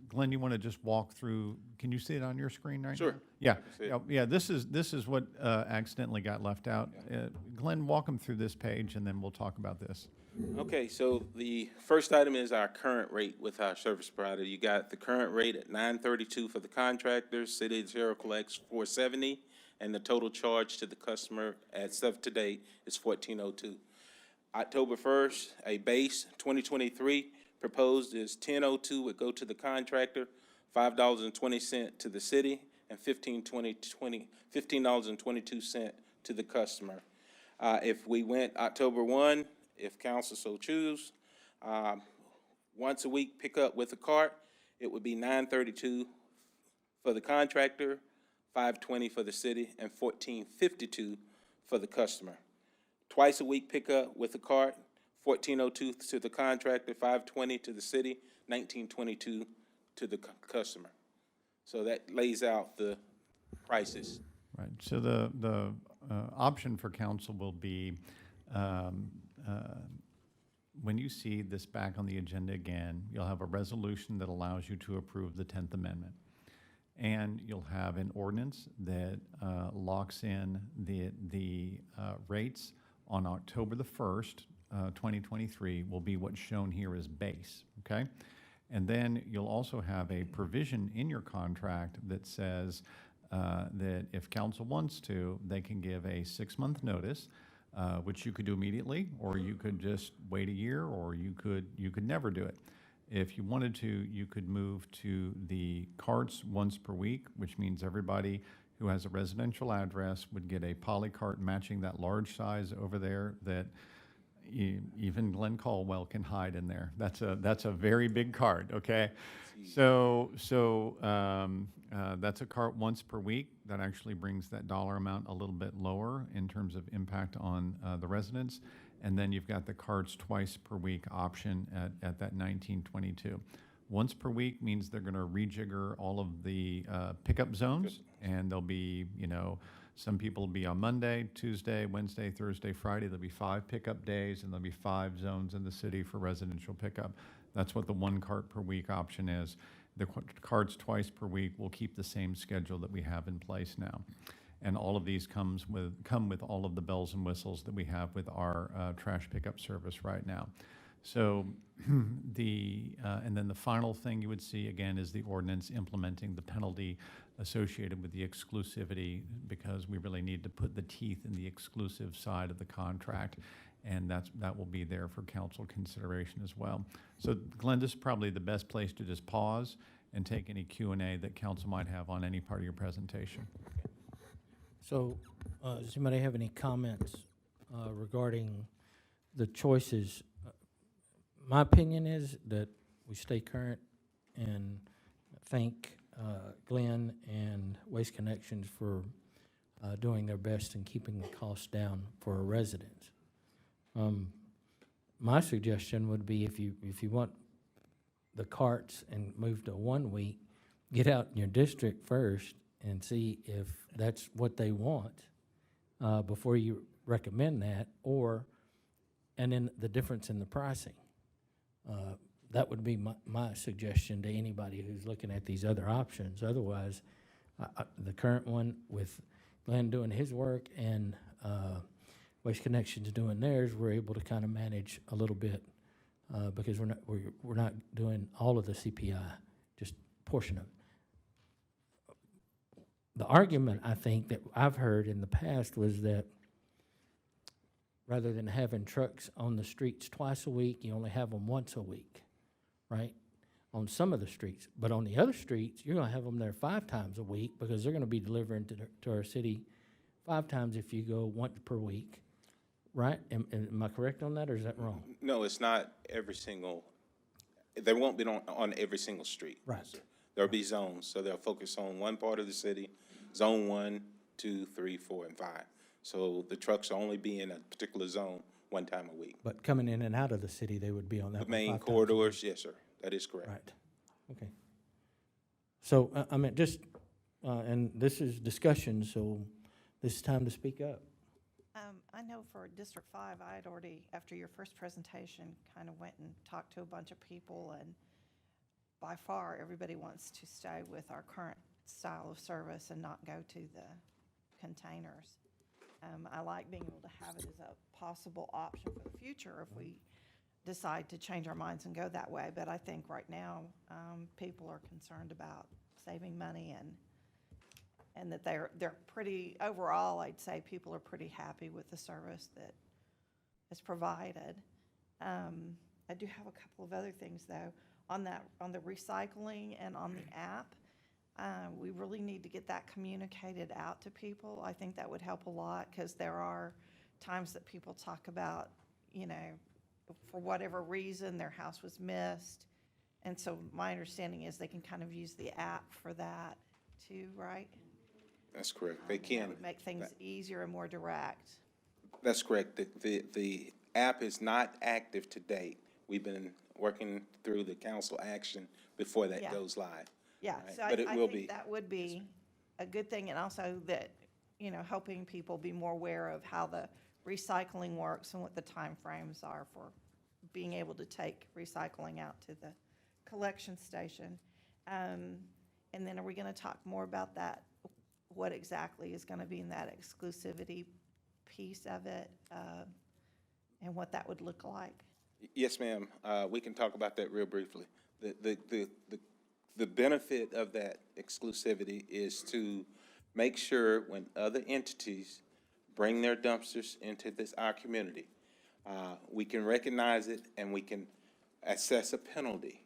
Glenn, you want to just walk through, can you see it on your screen right now? Sure. Yeah, see it. yeah, this is what accidentally got left out. Glenn, walk them through this page, and then we'll talk about this. okay, so the first item is our current rate with our service provider. You got the current rate at $9.32 for the contractors, City of Zero collects $4.70, and the total charge to the customer as of today is $14.02. October 1st, a base 2023 proposed is $10.02 would go to the contractor, $5.20 to the city, and $15.22 to the customer. If we went October 1, if council so choose, once a week pickup with a cart, it would be $9.32 for the contractor, $5.20 for the city, and $14.52 for the customer. Twice a week pickup with a cart, $14.02 to the contractor, $5.20 to the city, $19.22 to the customer. So that lays out the prices. Right, so the option for council will be, when you see this back on the agenda again, you'll have a resolution that allows you to approve the 10th Amendment. And you'll have an ordinance that locks in the rates on October the 1st, 2023, will be what's shown here as base, okay? And then you'll also have a provision in your contract that says that if council wants to, they can give a 6-month notice, which you could do immediately, or you could just wait a year, or you could never do it. If you wanted to, you could move to the carts once per week, which means everybody who has a residential address would get a poly cart matching that large size over there that even Glenn Caldwell can hide in there. That's a very big cart, okay? So that's a cart once per week. That actually brings that dollar amount a little bit lower in terms of impact on the residents. And then you've got the carts twice per week option at that $19.22. Once per week means they're going to rejigger all of the pickup zones, and there'll be, some people will be on Monday, Tuesday, Wednesday, Thursday, Friday. There'll be 5 pickup days, and there'll be 5 zones in the city for residential pickup. That's what the 1 cart per week option is. the cards twice per week. We'll keep the same schedule that we have in place now. And all of these come with all of the bells and whistles that we have with our trash pickup service right now. So and then the final thing you would see again is the ordinance implementing the penalty associated with the exclusivity, because we really need to put the teeth in the exclusive side of the contract, and that will be there for council consideration as well. So Glenn, this is probably the best place to just pause and take any Q&A that council might have on any part of your presentation. So, does anybody have any comments regarding the choices? My opinion is that we stay current, and thank Glenn and Waste Connections for doing their best in keeping the costs down for our residents. My suggestion would be if you want the carts and move to 1 week, get out in your district first and see if that's what they want before you recommend that, and then the difference in the pricing. That would be my suggestion to anybody who's looking at these other options. Otherwise, the current one with Glenn doing his work and Waste Connections doing theirs, we're able to kind of manage a little bit because we're not doing all of the CPI, just a portion of it. The argument, I think, that I've heard in the past was that rather than having trucks on the streets twice a week, you only have them once a week, right? On some of the streets. But on the other streets, you're going to have them there 5 times a week because they're going to be delivering to our city 5 times if you go once per week, right? Am I correct on that, or is that wrong? No, it's not every single, they won't be on every single street. Right. There'll be zones, so they'll focus on one part of the city, zone 1, 2, 3, 4, and 5. So the trucks will only be in a particular zone 1 time a week. But coming in and out of the city, they would be on that The one main 5 times a corridors, yes, sir, that is correct. Right, okay. So, I mean, just, and this is discussion, so this is time to speak up. I know for District 5, I had already, after your first presentation, kind of went and talked to a bunch of people, and by far, everybody wants to stay with our current style of service and not go to the containers. I like being able to have it as a possible option for the future if we decide to change our minds and go that way. But I think right now, people are concerned about saving money and that they're pretty, overall, I'd say people are pretty happy with the service that is provided. I do have a couple of other things though. On the recycling and on the app, we really need to get that communicated out to people. I think that would help a lot because there are times that people talk about, you know, for whatever reason, their house was missed. And so my understanding is they can kind of use the app for that too, right? That's correct. They That can. would make things easier and more direct. That's correct. The app is not active to date. We've been working through the council action before that Yeah. goes live. Yeah, Right, so I but it will think be. that would be a good thing, and also that, you know, helping people be more aware of how the recycling works and what the timeframes are for being able to take recycling out to the collection station. And then are we gonna talk more about that, what exactly is gonna be in that exclusivity piece of it, and what that would look like? Yes, ma'am. We can talk about that real briefly. The benefit of that exclusivity is to make sure when other entities bring their dumpsters into our community, we can recognize it and we can assess a penalty.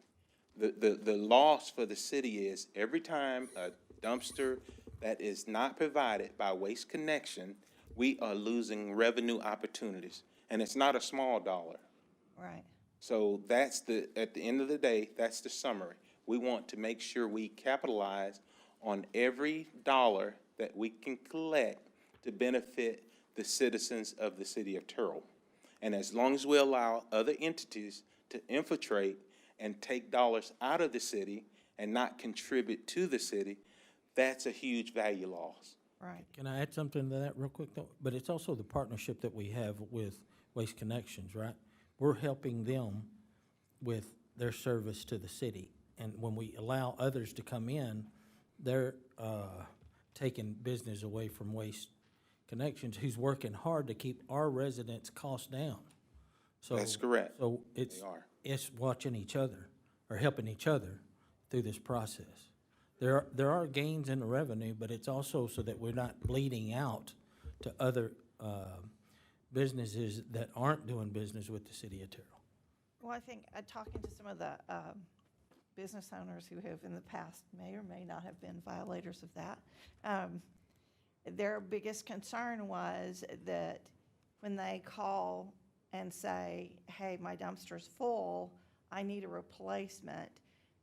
The loss for the city is every time a dumpster that is not provided by Waste Connection, we are losing revenue opportunities. And it's not a small dollar. Right. So that's at the end of the day, that's the summary. We want to make sure we capitalize on every dollar that we can collect to benefit the citizens of the city of Terrell. And as long as we allow other entities to infiltrate and take dollars out of the city and not contribute to the city, that's a huge value loss. Right. Can I add something to that real quick though? But it's also the partnership that we have with Waste Connections, right? We're helping them with their service to the city. and when we allow others to come in, they're taking business away from Waste Connections, who's working hard to keep our residents' costs down. So That's correct. So it's, They are. it's watching each other, or helping each other through this process. There are gains in the revenue, but it's also so that we're not bleeding out to other businesses that aren't doing business with the city of Terrell. Well, I think, talking to some of the business owners who have in the past may or may not have been violators of that, their biggest concern was that when they call and say, hey, my dumpster's full, I need a replacement,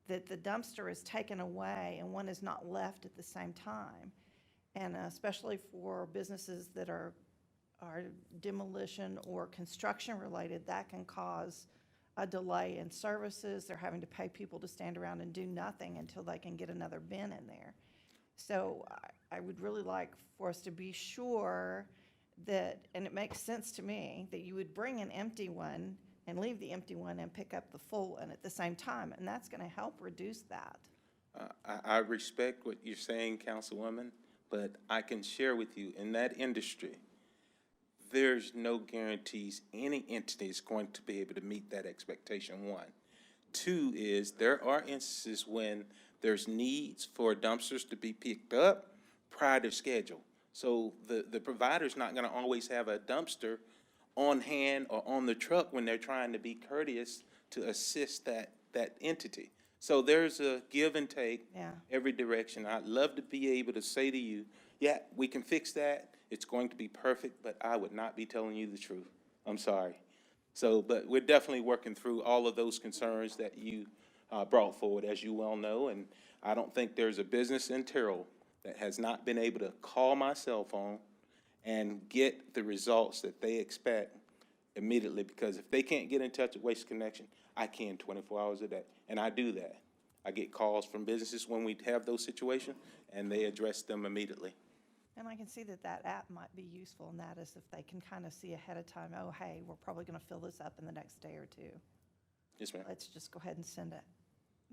that the dumpster is taken away and one is not left at the same time. And especially for businesses that are demolition or construction related, that can cause a delay in services. They're having to pay people to stand around and do nothing until they can get another bin in there. So I would really like for us to be sure that, and it makes sense to me, that you would bring an empty one and leave the empty one and pick up the full one at the same time, and that's gonna help reduce that. I respect what you're saying, Councilwoman, but I can share with you, in that industry, there's no guarantees any entity is going to be able to meet that expectation, one. Two is, there are instances when there's needs for dumpsters to be picked up prior to schedule. So the provider's not gonna always have a dumpster on hand or on the truck when they're trying to be courteous to assist that entity. So there's a give and take every direction. I'd love to be able to say to you, yeah, we can fix that. It's going to be perfect, but I would not be telling you the truth. I'm sorry. So, but we're definitely working through all of those concerns that you brought forward, as you well know, and I don't think there's a business in Terrell that has not been able to call my cell phone and get the results that they expect immediately, because if they can't get in touch with Waste Connection, I can 24 hours a day, and I do that. I get calls from businesses when we have those situations, and they address them immediately. And I can see that that app might be useful in that, is if they can kind of see ahead of time, oh, hey, we're probably gonna fill this up in the next day or two. Yes, ma'am. Let's just go ahead and send a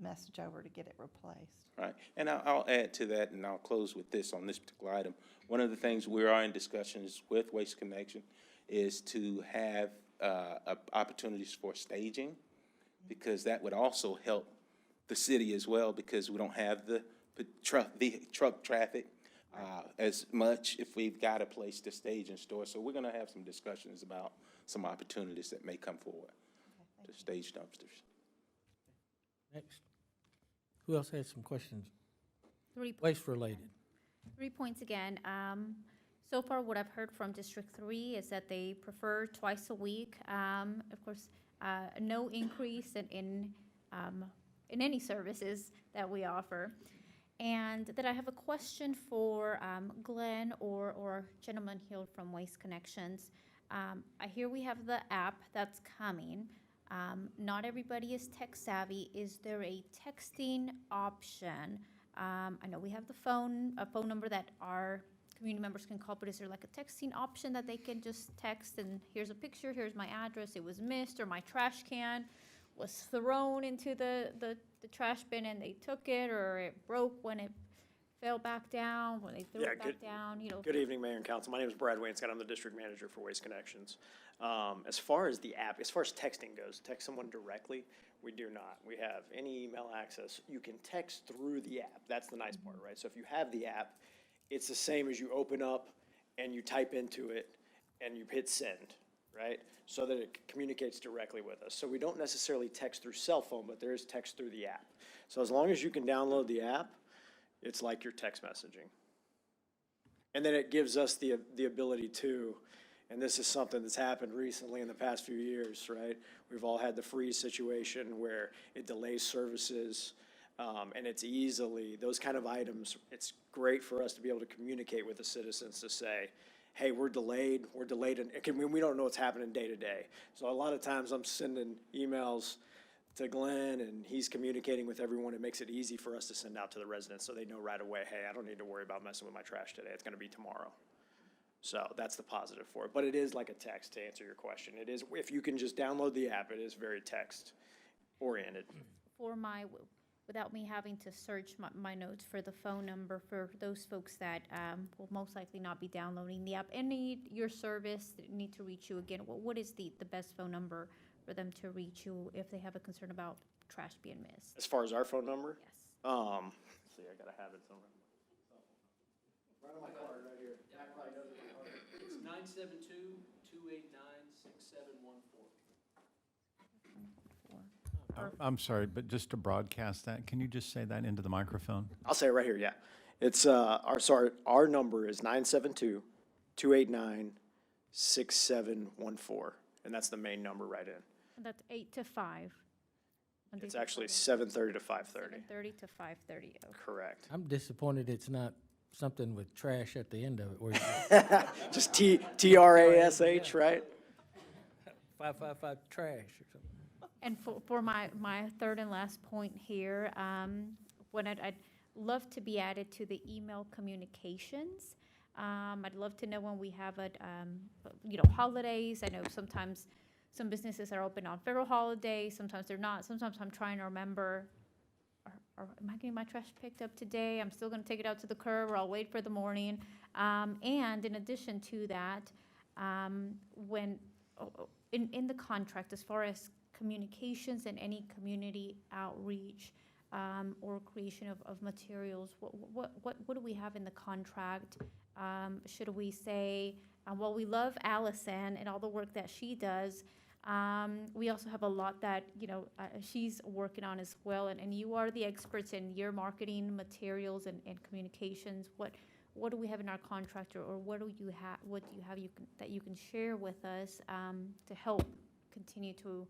message over to get it replaced. Right, and I'll add to that, and I'll close with this on this particular item. One of the things we are in discussions with Waste Connection is to have opportunities for staging, because that would also help the city as well, because we don't have the truck traffic as much if we've got a place to stage and store. So we're gonna have some discussions about some opportunities that may come forward to stage dumpsters. Next. Who else has some questions? 3 Waste related. 3 points again. So far, what I've heard from District 3 is that they prefer twice a week. Of course, no increase in any services that we offer. And that I have a question for Glenn or Gentleman Hill from Waste Connections. I hear we have the app that's coming. Not everybody is tech savvy. Is there a texting option? I know we have a phone number that our community members can call, but is there like a texting option that they can just text and here's a picture, here's my address, it was missed, or my trash can was thrown into the trash bin and they took it, or it broke when it fell back down, when they threw it back down, you know? Good evening, Mayor and Council. My name is Brad Wainscott. I'm the District Manager for Waste Connections. As far as the app, as far as texting goes, text someone directly, we do not. We have any email access. You can text through the app. That's the nice part, right? So if you have the app, it's the same as you open up and you type into it and you hit send, right? So that it communicates directly with us. So we don't necessarily text through cell phone, but there is text through the app. So as long as you can download the app, it's like your text messaging. And then it gives us the ability to, and this is something that's happened recently in the past few years, right? We've all had the freeze situation where it delays services, and it's easily, those kind of items, it's great for us to be able to communicate with the citizens to say, hey, we're delayed, and we don't know what's happening day to day. So a lot of times I'm sending emails to Glenn, and he's communicating with everyone. It makes it easy for us to send out to the residents so they know right away, hey, I don't need to worry about messing with my trash today. It's gonna be tomorrow. So that's the positive for it. But it is like a text, to answer your question. It is, if you can just download the app, it is very text oriented. For my without me having to search my notes for the phone number for those folks that will most likely not be downloading the app and need your service, need to reach you again, what is the best phone number for them to reach you if they have a concern about trash being missed? As far as our phone number? Yes. Let's see, I gotta have it somewhere. Right on my card, right here. Matt probably knows it by heart. It's 972-289-6714. I'm sorry, but just to broadcast that, can you just say that into the microphone? I'll say it right here, yeah. It's, our number is 972-289-6714, and that's the main number right in. And that's 8 to 5. Monday It's through actually Friday. 7:30 to 5:30. 7:30 to 5:30. Okay. Correct. I'm disappointed it's not something with trash at the end of it, where you Just TRASH, right? 555 trash or something. And for my third and last point here, when I'd love to be added to the email communications. I'd love to know when we have holidays. I know sometimes some businesses are open on federal holidays, sometimes they're not. Sometimes I'm trying to remember, am I getting my trash picked up today? I'm still gonna take it out to the curb, or I'll wait for the morning. And in addition to that, in the contract, as far as communications and any community outreach, or creation of materials, what do we have in the contract? Should we say, well, we love Allison and all the work that she does. We also have a lot that, she's working on as well, and you are the experts in your marketing materials and communications. What do we have in our contract, or what do you have that you can share with us to help continue to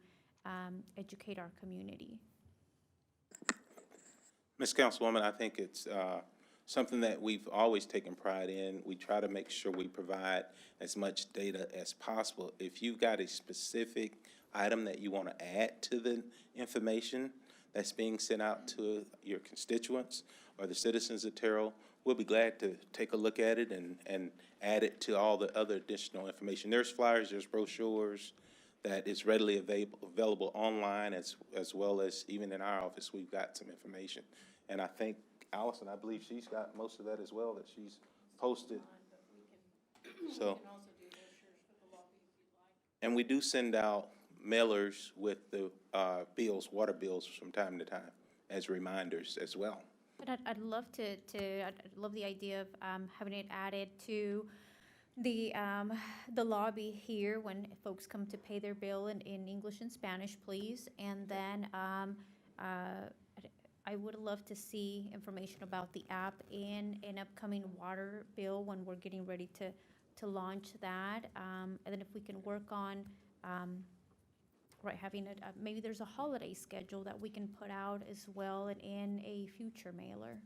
educate our community? Ms. Councilwoman, I think it's something that we've always taken pride in. We try to make sure we provide as much data as possible. If you've got a specific item that you want to add to the information that's being sent out to your constituents or the citizens of Terrell, we'll be glad to take a look at it and add it to all the other additional information. There's flyers, there's brochures that is readily available online, as well as even in our office, we've got some information. And I think Allison, I believe she's got most of that as well, that she's posted. So, and we do send out mailers with the bills, water bills from time to time as reminders as well. But I'd love I'd love the idea of having it added to the lobby here when folks come to pay their bill in English and Spanish, please. And then I would love to see information about the app in an upcoming water bill when we're getting ready to launch that. And then if we can work on having it, maybe there's a holiday schedule that we can put out as well and in a future mailer.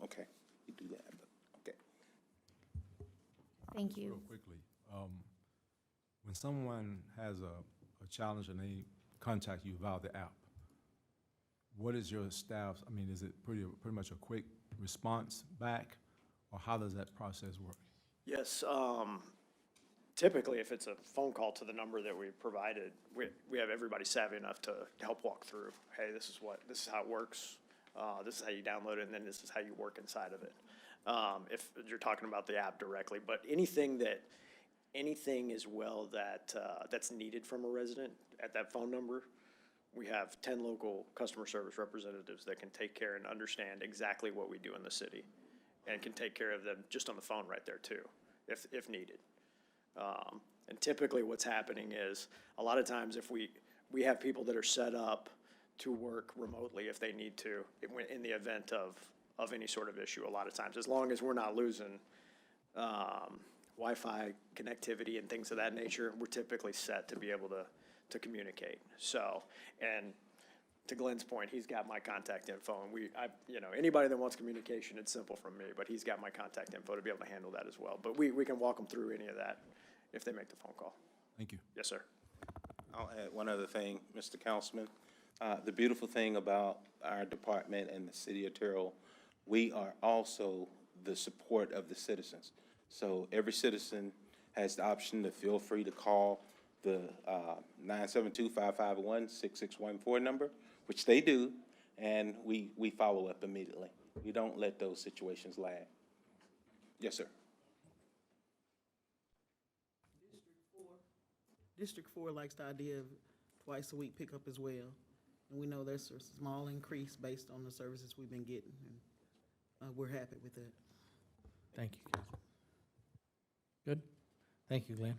Okay, you do that, but, okay. Thank you. Real quickly, when someone has a challenge and they contact you via the app, what is your staff's, is it pretty much a quick response back, or how does that process work? Yes, typically, if it's a phone call to the number that we provided, we have everybody savvy enough to help walk through, hey, this is how it works, this is how you download it, and then this is how you work inside of it. If you're talking about the app directly, but anything as well that's needed from a resident at that phone number, we have 10 local customer service representatives that can take care and understand exactly what we do in the city, and can take care of them just on the phone right there too, if needed. And typically what's happening is, a lot of times if we have people that are set up to work remotely if they need to, in the event of any sort of issue, a lot of times, as long as we're not losing Wi-Fi connectivity and things of that nature, we're typically set to be able to communicate. So, and to Glenn's point, he's got my contact info, and anybody that wants communication, it's simple from me, but he's got my contact info to be able to handle that as well. But we can walk them through any of that if they make the phone call. Thank you. Yes, sir. I'll add one other thing, Mr. Councilman. The beautiful thing about our department and the city of Terrell, we are also the support of the citizens. So every citizen has the option to feel free to call the 972-551-6614 number, which they do, and we follow up immediately. We don't let those situations lag. Yes, sir. District 4 likes the idea of twice a week pickup as well. And we know there's a small increase based on the services we've been getting, and we're happy with that. Thank you, Kathy. Good? Thank you, Glenn.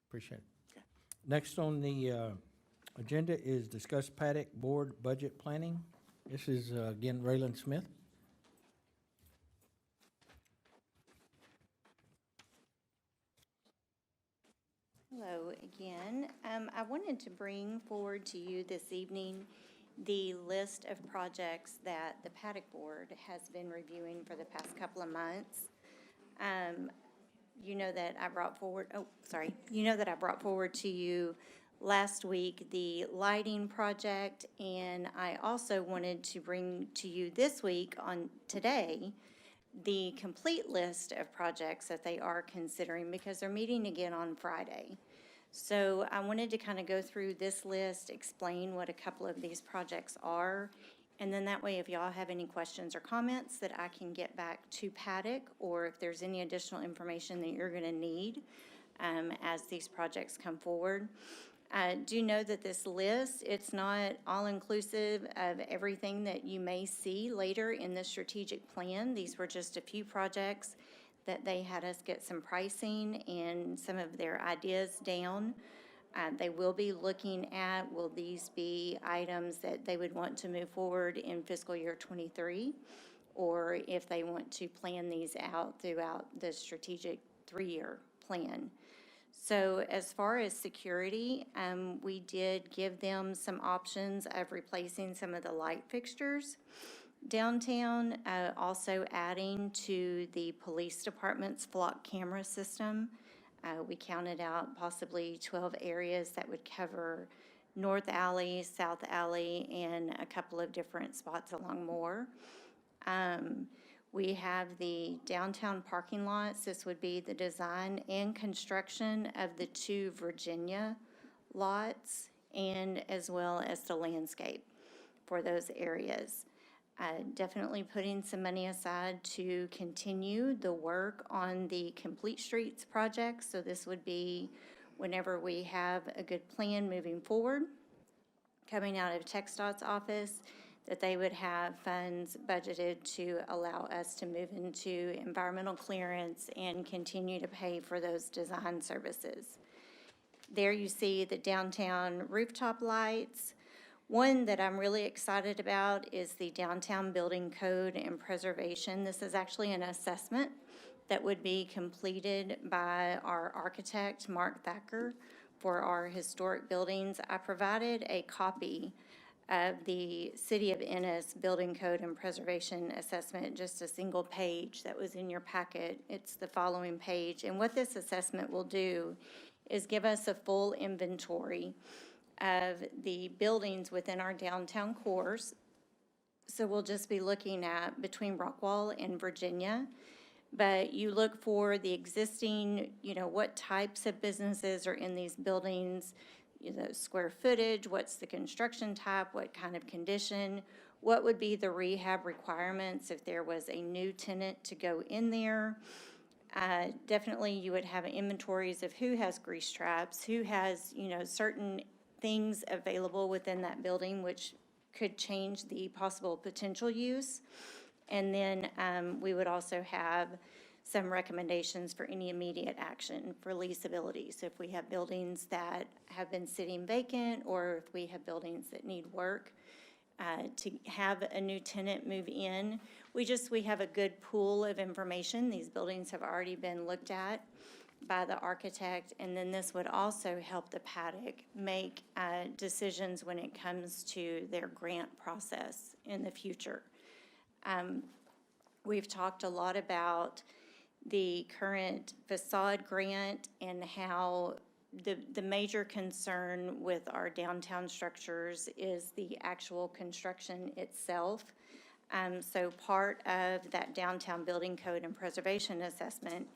Appreciate it. Next on the agenda is discuss Paddock Board Budget Planning. This is, again, Raylan Smith. Hello again. I wanted to bring forward to you this evening the list of projects that the Paddock Board has been reviewing for the past couple of months. You know that I brought forward, to you last week the lighting project, and I also wanted to bring to you this week today the complete list of projects that they are considering, because they're meeting again on Friday. So I wanted to kind of go through this list, explain what a couple of these projects are, and then that way if y'all have any questions or comments that I can get back to Paddock, or if there's any additional information that you're going to need as these projects come forward. Do know that this list, it's not all-inclusive of everything that you may see later in the strategic plan. These were just a few projects that they had us get some pricing and some of their ideas down. They will be looking at, will these be items that they would want to move forward in fiscal year '23, or if they want to plan these out throughout the strategic 3-year plan. So as far as security, we did give them some options of replacing some of the light fixtures downtown, also adding to the police department's flock camera system. We counted out possibly 12 areas that would cover North Alley, South Alley, and a couple of different spots along Moore. We have the downtown parking lots. This would be the design and construction of the 2 Virginia lots, and as well as the landscape for those areas. Definitely putting some money aside to continue the work on the Complete Streets project. So this would be whenever we have a good plan moving forward, coming out of TxDOT's office, that they would have funds budgeted to allow us to move into environmental clearance and continue to pay for those design services. There you see the downtown rooftop lights. One that I'm really excited about is the downtown building code and preservation. This is actually an assessment that would be completed by our architect, Mark Thacker, for our historic buildings. I provided a copy of the City of Ennis Building Code and Preservation Assessment, just a single page that was in your packet. It's the following page. And what this assessment will do is give us a full inventory of the buildings within our downtown cores. So we'll just be looking at between Rockwall and Virginia. But you look for the existing, what types of businesses are in these buildings, square footage, what's the construction type, what kind of condition, what would be the rehab requirements if there was a new tenant to go in there. Definitely you would have inventories of who has grease traps, who has, certain things available within that building which could change the possible potential use. And then we would also have some recommendations for any immediate action for leasability. So if we have buildings that have been sitting vacant, or if we have buildings that need work to have a new tenant move in, we have a good pool of information. These buildings have already been looked at by the architect, and then this would also help the Paddock make decisions when it comes to their grant process in the future. We've talked a lot about the current facade grant and how the major concern with our downtown structures is the actual construction itself. So part of that downtown building code and preservation assessment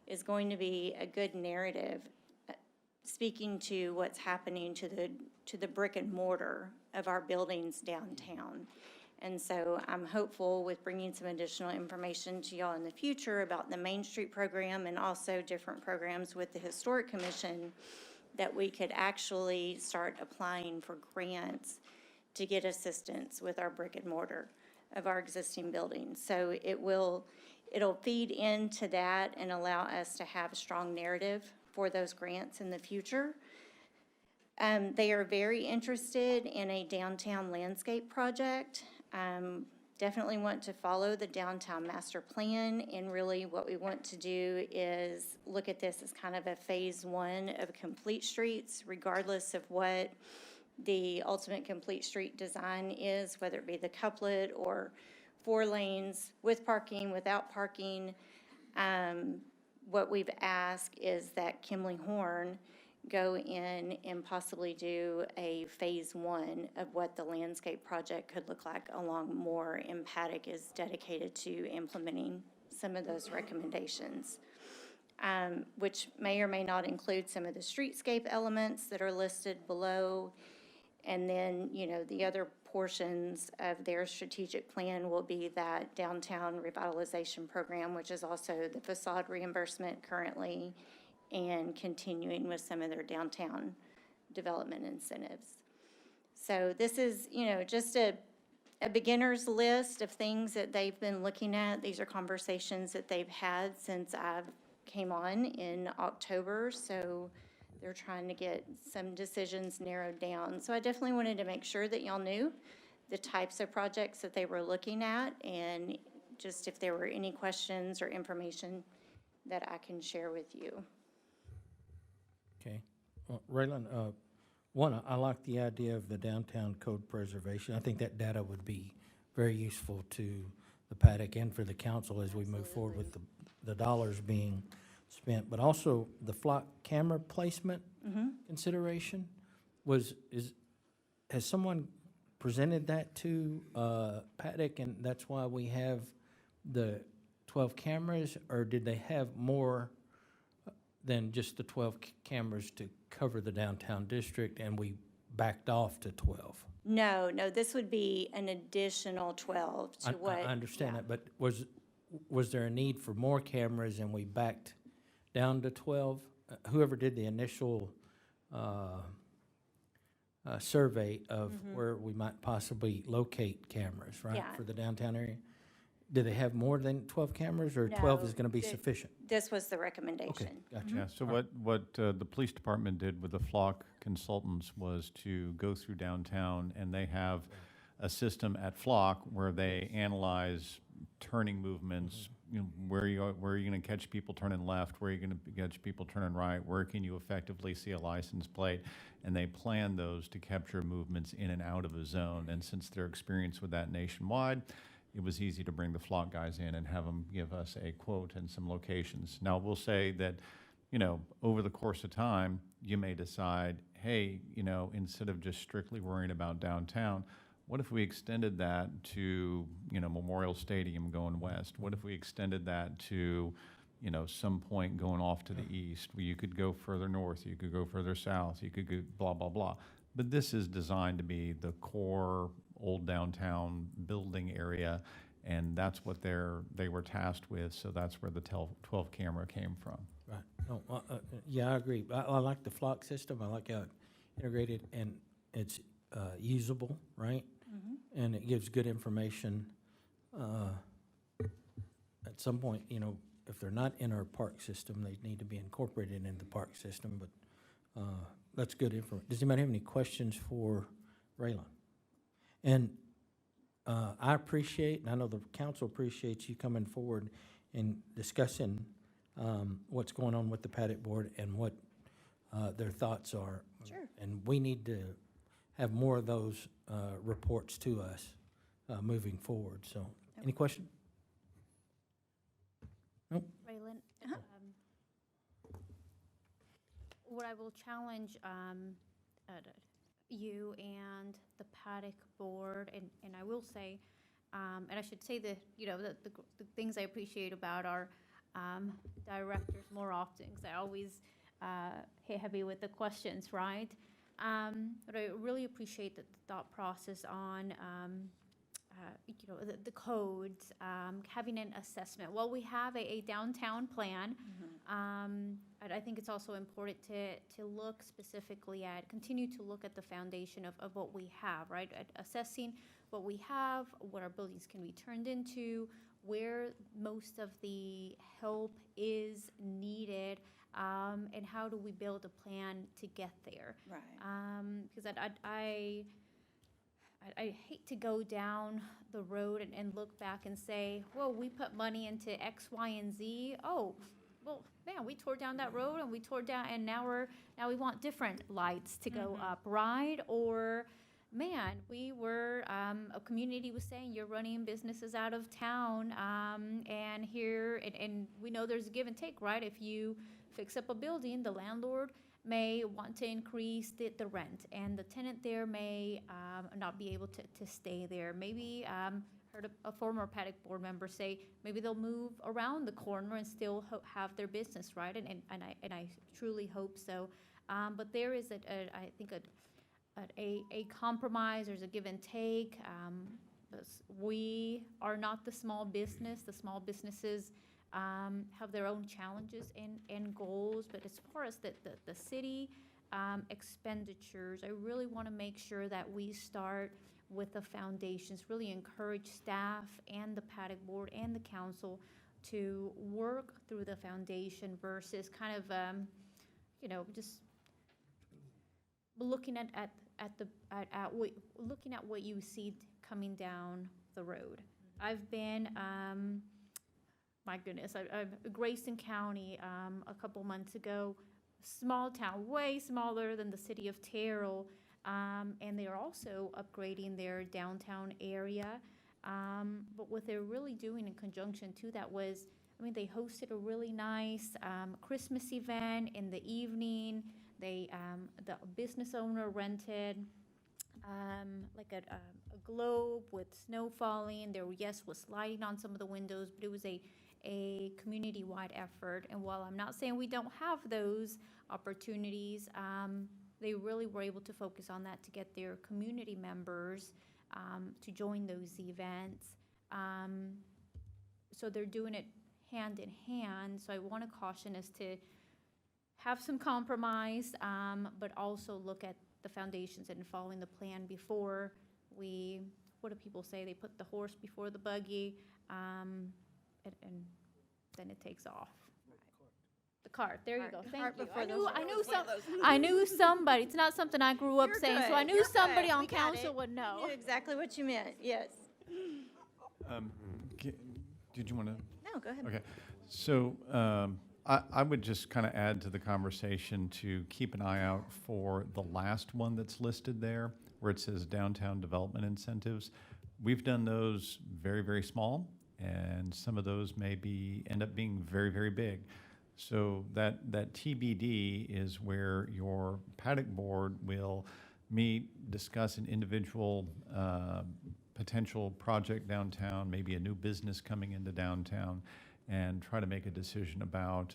is going to be a good narrative speaking to what's happening to the brick and mortar of our buildings downtown. And so I'm hopeful with bringing some additional information to y'all in the future about the Main Street program and also different programs with the Historic Commission, that we could actually start applying for grants to get assistance with our brick and mortar of our existing buildings. So it'll feed into that and allow us to have a strong narrative for those grants in the future. They are very interested in a downtown landscape project. Definitely want to follow the downtown master plan, and really what we want to do is look at this as kind of a phase one of complete streets, regardless of what the ultimate complete street design is, whether it be the couplet or 4 lanes with parking, without parking. What we've asked is that Kimley Horn go in and possibly do a phase one of what the landscape project could look like along Moore, and Paddock is dedicated to implementing some of those recommendations, which may or may not include some of the streetscape elements that are listed below. And then, the other portions of their strategic plan will be that downtown revitalization program, which is also the facade reimbursement currently, and continuing with some of their downtown development incentives. So this is, just a beginner's list of things that they've been looking at. These are conversations that they've had since I came on in October, so they're trying to get some decisions narrowed down. So I definitely wanted to make sure that y'all knew the types of projects that they were looking at, and just if there were any questions or information that I can share with you. Okay. Well, Raylan, one, I like the idea of the downtown code preservation. I think that data would be very useful to the Paddock and for the council as we move forward with the dollars being spent. But also the flock camera placement consideration has someone presented that to Paddock, and that's why we have the 12 cameras, or did they have more than just the 12 cameras to cover the downtown district, and we backed off to 12? No, this would be an additional 12 to what. I understand that, but was there a need for more cameras and we backed down to 12? Whoever did the initial survey of where we might possibly locate cameras, right, Yeah. for the downtown area? Do they have more than 12 cameras, or 12 is going to be sufficient? This was the Okay, recommendation. gotcha. Yeah, so what the police department did with the Flock consultants was to go through downtown, and they have a system at Flock where they analyze turning movements, where are you going to catch people turning left, where are you going to catch people turning right, where can you effectively see a license plate, and they plan those to capture movements in and out of a zone. And since their experience with that nationwide, it was easy to bring the Flock guys in and have them give us a quote and some locations. Now, we'll say that, over the course of time, you may decide, hey, instead of just strictly worrying about downtown, what if we extended that to, Memorial Stadium going west? What if we extended that to, some point going off to the east, where you could go further north, you could go further south, you could go blah, blah, blah. But this is designed to be the core old downtown building area, and that's what they were tasked with, so that's where the 12 camera came from. Right. No, yeah, I agree. I like the Flock system. I like how it integrated, and it's usable, right? And it gives good information. At some point, if they're not in our park system, they need to be incorporated in the park system, but that's good information. Does anybody have any questions for Raylan? And I appreciate, and I know the council appreciates you coming forward and discussing what's going on with the Paddock Board and what their thoughts are. Sure. And we need to have more of those reports to us moving forward. So, any question? Nope. Raylan, what I will challenge you and the Paddock Board, and I will say, and I should say that, the things I appreciate about our directors more often, because I always hit heavy with the questions, right? But I really appreciate the thought process on, the codes, having an assessment. Well, we have a downtown plan. And I think it's also important to look specifically continue to look at the foundation of what we have, right? At assessing what we have, what our buildings can be turned into, where most of the help is needed, and how do we build a plan to get there? Right. Because I hate to go down the road and look back and say, well, we put money into X, Y, and Z. Oh, well, man, we tore down that road and we tore down, and now we want different lights to go up, right? Or, man, we were, a community was saying, you're running businesses out of town, and here, and we know there's a give and take, right? If you fix up a building, the landlord may want to increase the rent, and the tenant there may not be able to stay there. Maybe, heard a former Paddock board member say, maybe they'll move around the corner and still have their business, right? And I truly hope so. But there is, I think, a compromise, there's a give and take. We are not the small business. The small businesses have their own challenges and goals, but as far as the city expenditures, I really want to make sure that we start with the foundations, really encourage staff and the Paddock board and the council to work through the foundation versus kind of, just looking looking at what you see coming down the road. I've been, my goodness, Grayson County, a couple months ago, small town, way smaller than the city of Terrell, and they are also upgrading their downtown area. But what they're really doing in conjunction to that was, they hosted a really nice Christmas event in the evening. They, the business owner rented like a globe with snow falling. There, yes, was lighting on some of the windows, but it was a community-wide effort. And while I'm not saying we don't have those opportunities, they really were able to focus on that to get their community members to join those events. So they're doing it hand in hand. So I want to caution us to have some compromise, but also look at the foundations and following the plan before we, what do people say? They put the horse before the buggy, and then it takes off. The cart, there you go, thank you. I knew somebody, it's not something I grew up saying, so I knew somebody on council would know. Knew exactly what you meant, yes. Did you want to? No, go ahead. Okay, so I would just kind of add to the conversation to keep an eye out for the last one that's listed there, where it says downtown development incentives. We've done those very, very small, and some of those end up being very, very big. So that TBD is where your Paddock board will meet, discuss an individual potential project downtown, maybe a new business coming into downtown, and try to make a decision about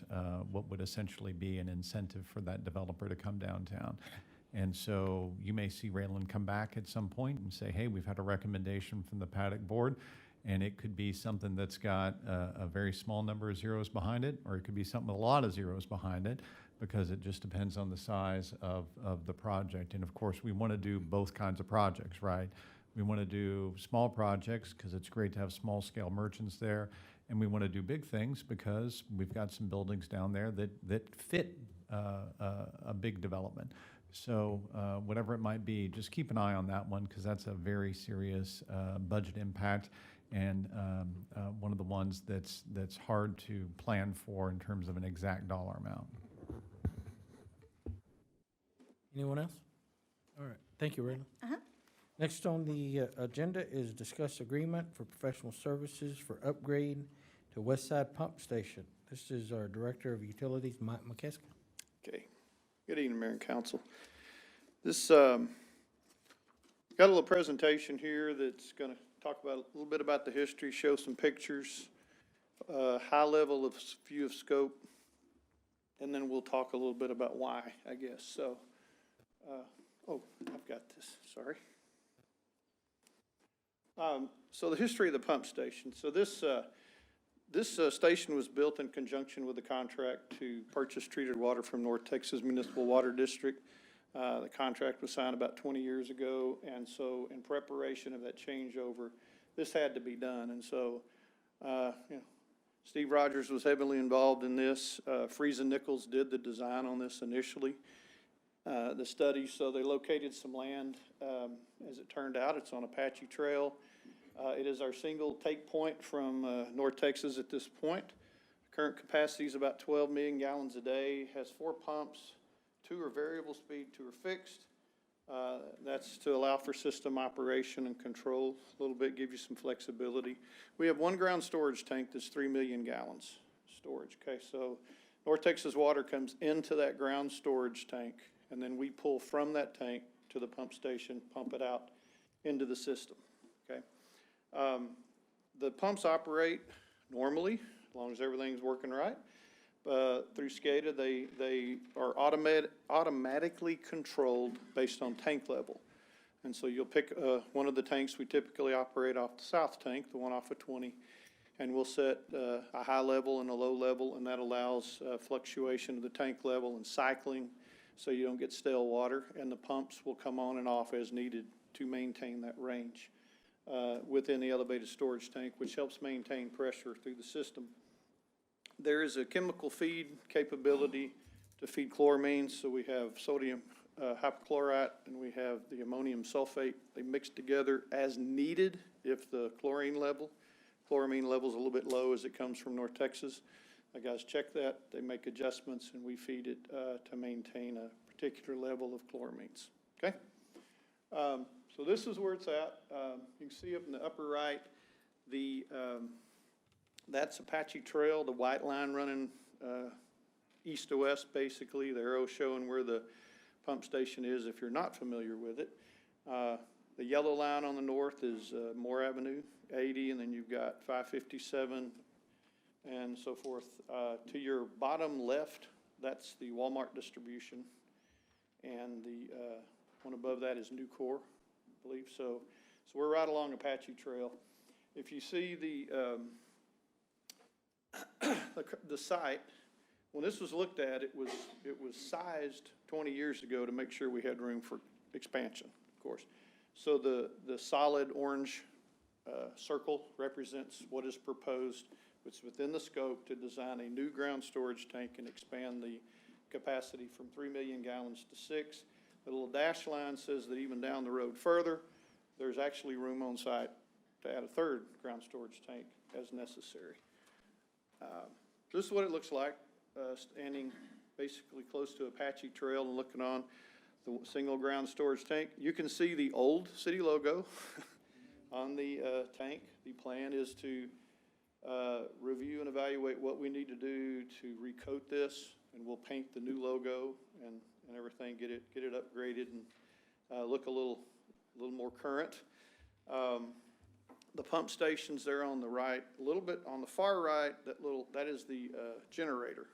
what would essentially be an incentive for that developer to come downtown. And so you may see Raylan come back at some point and say, hey, we've had a recommendation from the Paddock board, and it could be something that's got a very small number of zeros behind it, or it could be something with a lot of zeros behind it, because it just depends on the size of the project. And of course, we want to do both kinds of projects, right? We want to do small projects because it's great to have small scale merchants there. And we want to do big things because we've got some buildings down there that fit a big development. So whatever it might be, just keep an eye on that one, because that's a very serious budget impact, and one of the ones that's hard to plan for in terms of an exact dollar amount. Anyone else? All right, thank you, Raylan. Next on the agenda is discuss agreement for professional services for upgrade to West Side Pump Station. This is our Director of Utilities, Mike McKeska. Okay. Good evening, Mayor and Council. This, got a little presentation here that's going to talk about a little bit about the history, show some pictures, high level of view of scope. and then we'll talk a little bit about why, I guess. So, oh, I've got this, sorry. So the history of the pump station. So this station was built in conjunction with a contract to purchase treated water from North Texas Municipal Water District. The contract was signed about 20 years ago, and so in preparation of that changeover, this had to be done. And so, Steve Rogers was heavily involved in this. Friesen Nichols did the design on this initially, the study. So they located some land. As it turned out, it's on Apache Trail. It is our single take point from North Texas at this point. Current capacity is about 12 million gallons a day. Has 4 pumps. 2 are variable speed, 2 are fixed. That's to allow for system operation and control a little bit, give you some flexibility. We have 1 ground storage tank that's 3 million gallons storage. Okay, so North Texas Water comes into that ground storage tank, and then we pull from that tank to the pump station, pump it out into the system. Okay, the pumps operate normally as long as everything's working right. Through SCADA, they are automatically controlled based on tank level. And so you'll pick one of the tanks we typically operate off the south tank, the one off of 20, and we'll set a high level and a low level, and that allows fluctuation of the tank level and cycling so you don't get stale water, and the pumps will come on and off as needed to maintain that range within the elevated storage tank, which helps maintain pressure through the system. There is a chemical feed capability to feed chloramines, so we have sodium hypochlorite and we have the ammonium sulfate. They mix together as needed if the chloramine level is a little bit low as it comes from North Texas. The guys check that, they make adjustments, and we feed it to maintain a particular level of chloramines. Okay? So this is where it's at. You can see up in the upper right, that's Apache Trail, the white line running east to west, basically. The arrow showing where the pump station is if you're not familiar with it. The yellow line on the north is Moore Avenue, 80, and then you've got 557 and so forth. To your bottom left, that's the Walmart distribution, and the one above that is Nucor, I believe. So we're right along Apache Trail. If you see the site, when this was looked at, it was sized 20 years ago to make sure we had room for expansion, of course. So the solid orange circle represents what is proposed. It's within the scope to design a new ground storage tank and expand the capacity from 3 million gallons to 6. The little dash line says that even down the road further, there's actually room on site to add a 3rd ground storage tank as necessary. This is what it looks like, standing basically close to Apache Trail and looking on the single ground storage tank. You can see the old city logo on the tank. The plan is to review and evaluate what we need to do to recoat this, and we'll paint the new logo and everything, get it upgraded and look a little more current. The pump station's there on the right, a little bit on the far right. That is the generator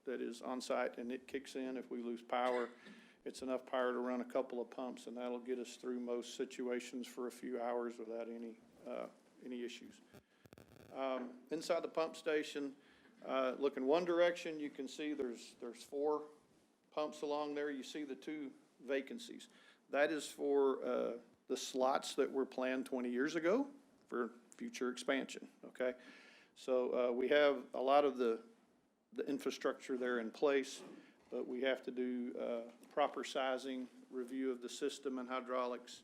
that is on site, and it kicks in if we lose power. It's enough power to run a couple of pumps, and that'll get us through most situations for a few hours without any issues. Inside the pump station, looking one direction, you can see there's 4 pumps along there. You see the 2 vacancies. That is for the slots that were planned 20 years ago for future expansion, okay? So we have a lot of the infrastructure there in place, but we have to do proper sizing, review of the system and hydraulics,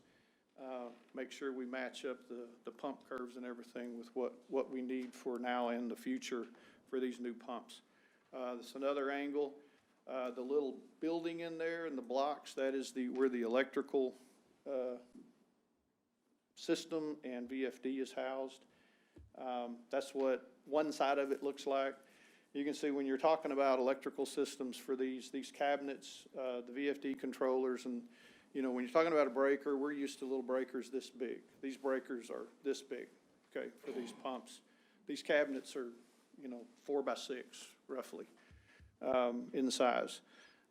make sure we match up the pump curves and everything with what we need for now and the future for these new pumps. This is another angle. The little building in there and the blocks, that is where the electrical system and VFD is housed. That's what one side of it looks like. You can see when you're talking about electrical systems for these cabinets, the VFD controllers, and when you're talking about a breaker, we're used to little breakers this big. These breakers are this big, okay, for these pumps. These cabinets are, 4 by 6 roughly. in size.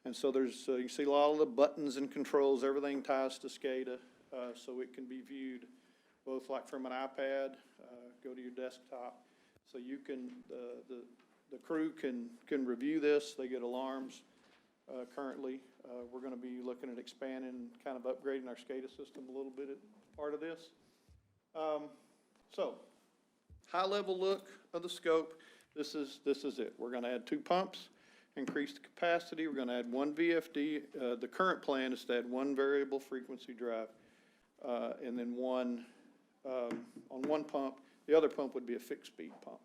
And so there's, you see a lot of the buttons and controls, everything ties to SCADA, so it can be viewed both like from an iPad, go to your desktop. So you can, the crew can review this, they get alarms. Currently, we're gonna be looking at expanding, kind of upgrading our SCADA system a little bit as part of this. So, high-level look of the scope, this is it. We're gonna add 2 pumps, increase the capacity, we're gonna add 1 VFD. The current plan is to add 1 variable frequency drive, and then one, on 1 pump, the other pump would be a fixed-speed pump.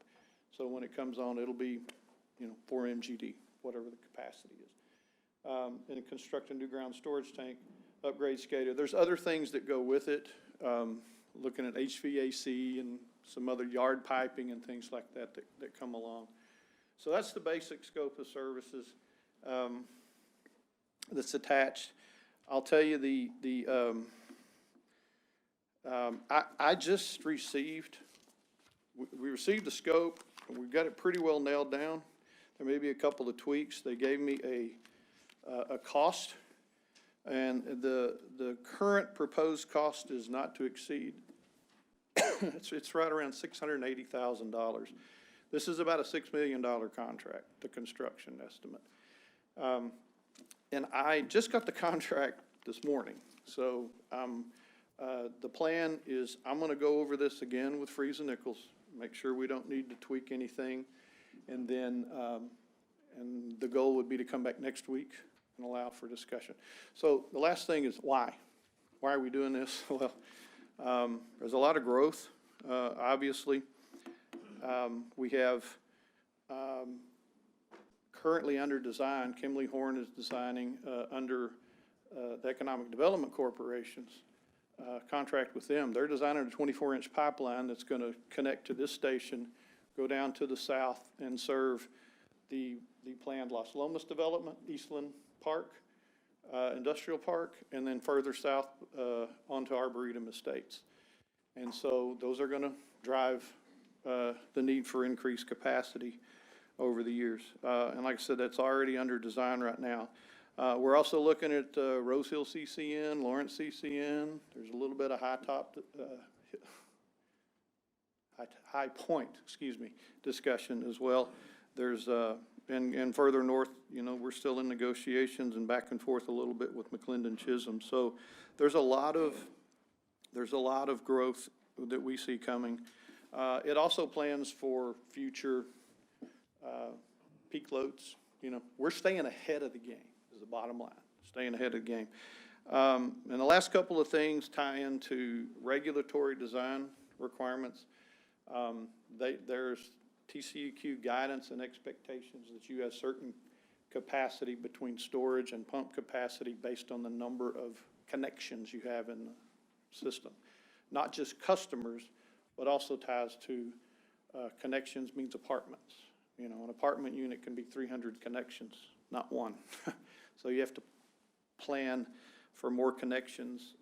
So when it comes on, it'll be, 4 MGD, whatever the capacity is. And construct a new ground storage tank, upgrade SCADA. There's other things that go with it, looking at HVAC and some other yard piping and things like that come along. So that's the basic scope of services that's attached. I'll tell you I just received, we received the scope, and we've got it pretty well nailed down. There may be a couple of tweaks. They gave me a cost, and the current proposed cost is not to exceed. It's right around $680,000. This is about a $6 million contract, the construction estimate. And I just got the contract this morning, so the plan is I'm going to go over this again with Freese and Nichols, make sure we don't need to tweak anything, and then and the goal would be to come back next week and allow for discussion. So the last thing is why? Why are we doing this? Well, there's a lot of growth, obviously. We have currently under design, Kimley Horn is designing under the Economic Development Corporation's contract with them. They're designing a 24-inch pipeline that's going to connect to this station, go down to the south, and serve the planned Las Lomas development, Eastland Park, Industrial Park, and then further south onto Arboretum Estates. And so those are going to drive the need for increased capacity over the years. And like I said, that's already under design right now. We're also looking at Rose Hill CCN, Lawrence CCN. There's a little bit of High Point, discussion as well. There's and further north, we're still in negotiations and back and forth a little bit with McClendon Chisholm. So there's a lot of growth that we see coming. It also plans for future peak loads. We're staying ahead of the game is the bottom line, staying ahead of the game. And the last couple of things tie into regulatory design requirements. There's TCEQ guidance and expectations that you have certain capacity between storage and pump capacity based on the number of connections you have in the system. Not just customers, but also ties to connections means apartments. An apartment unit can be 300 connections, not one. So you have to plan for more connections,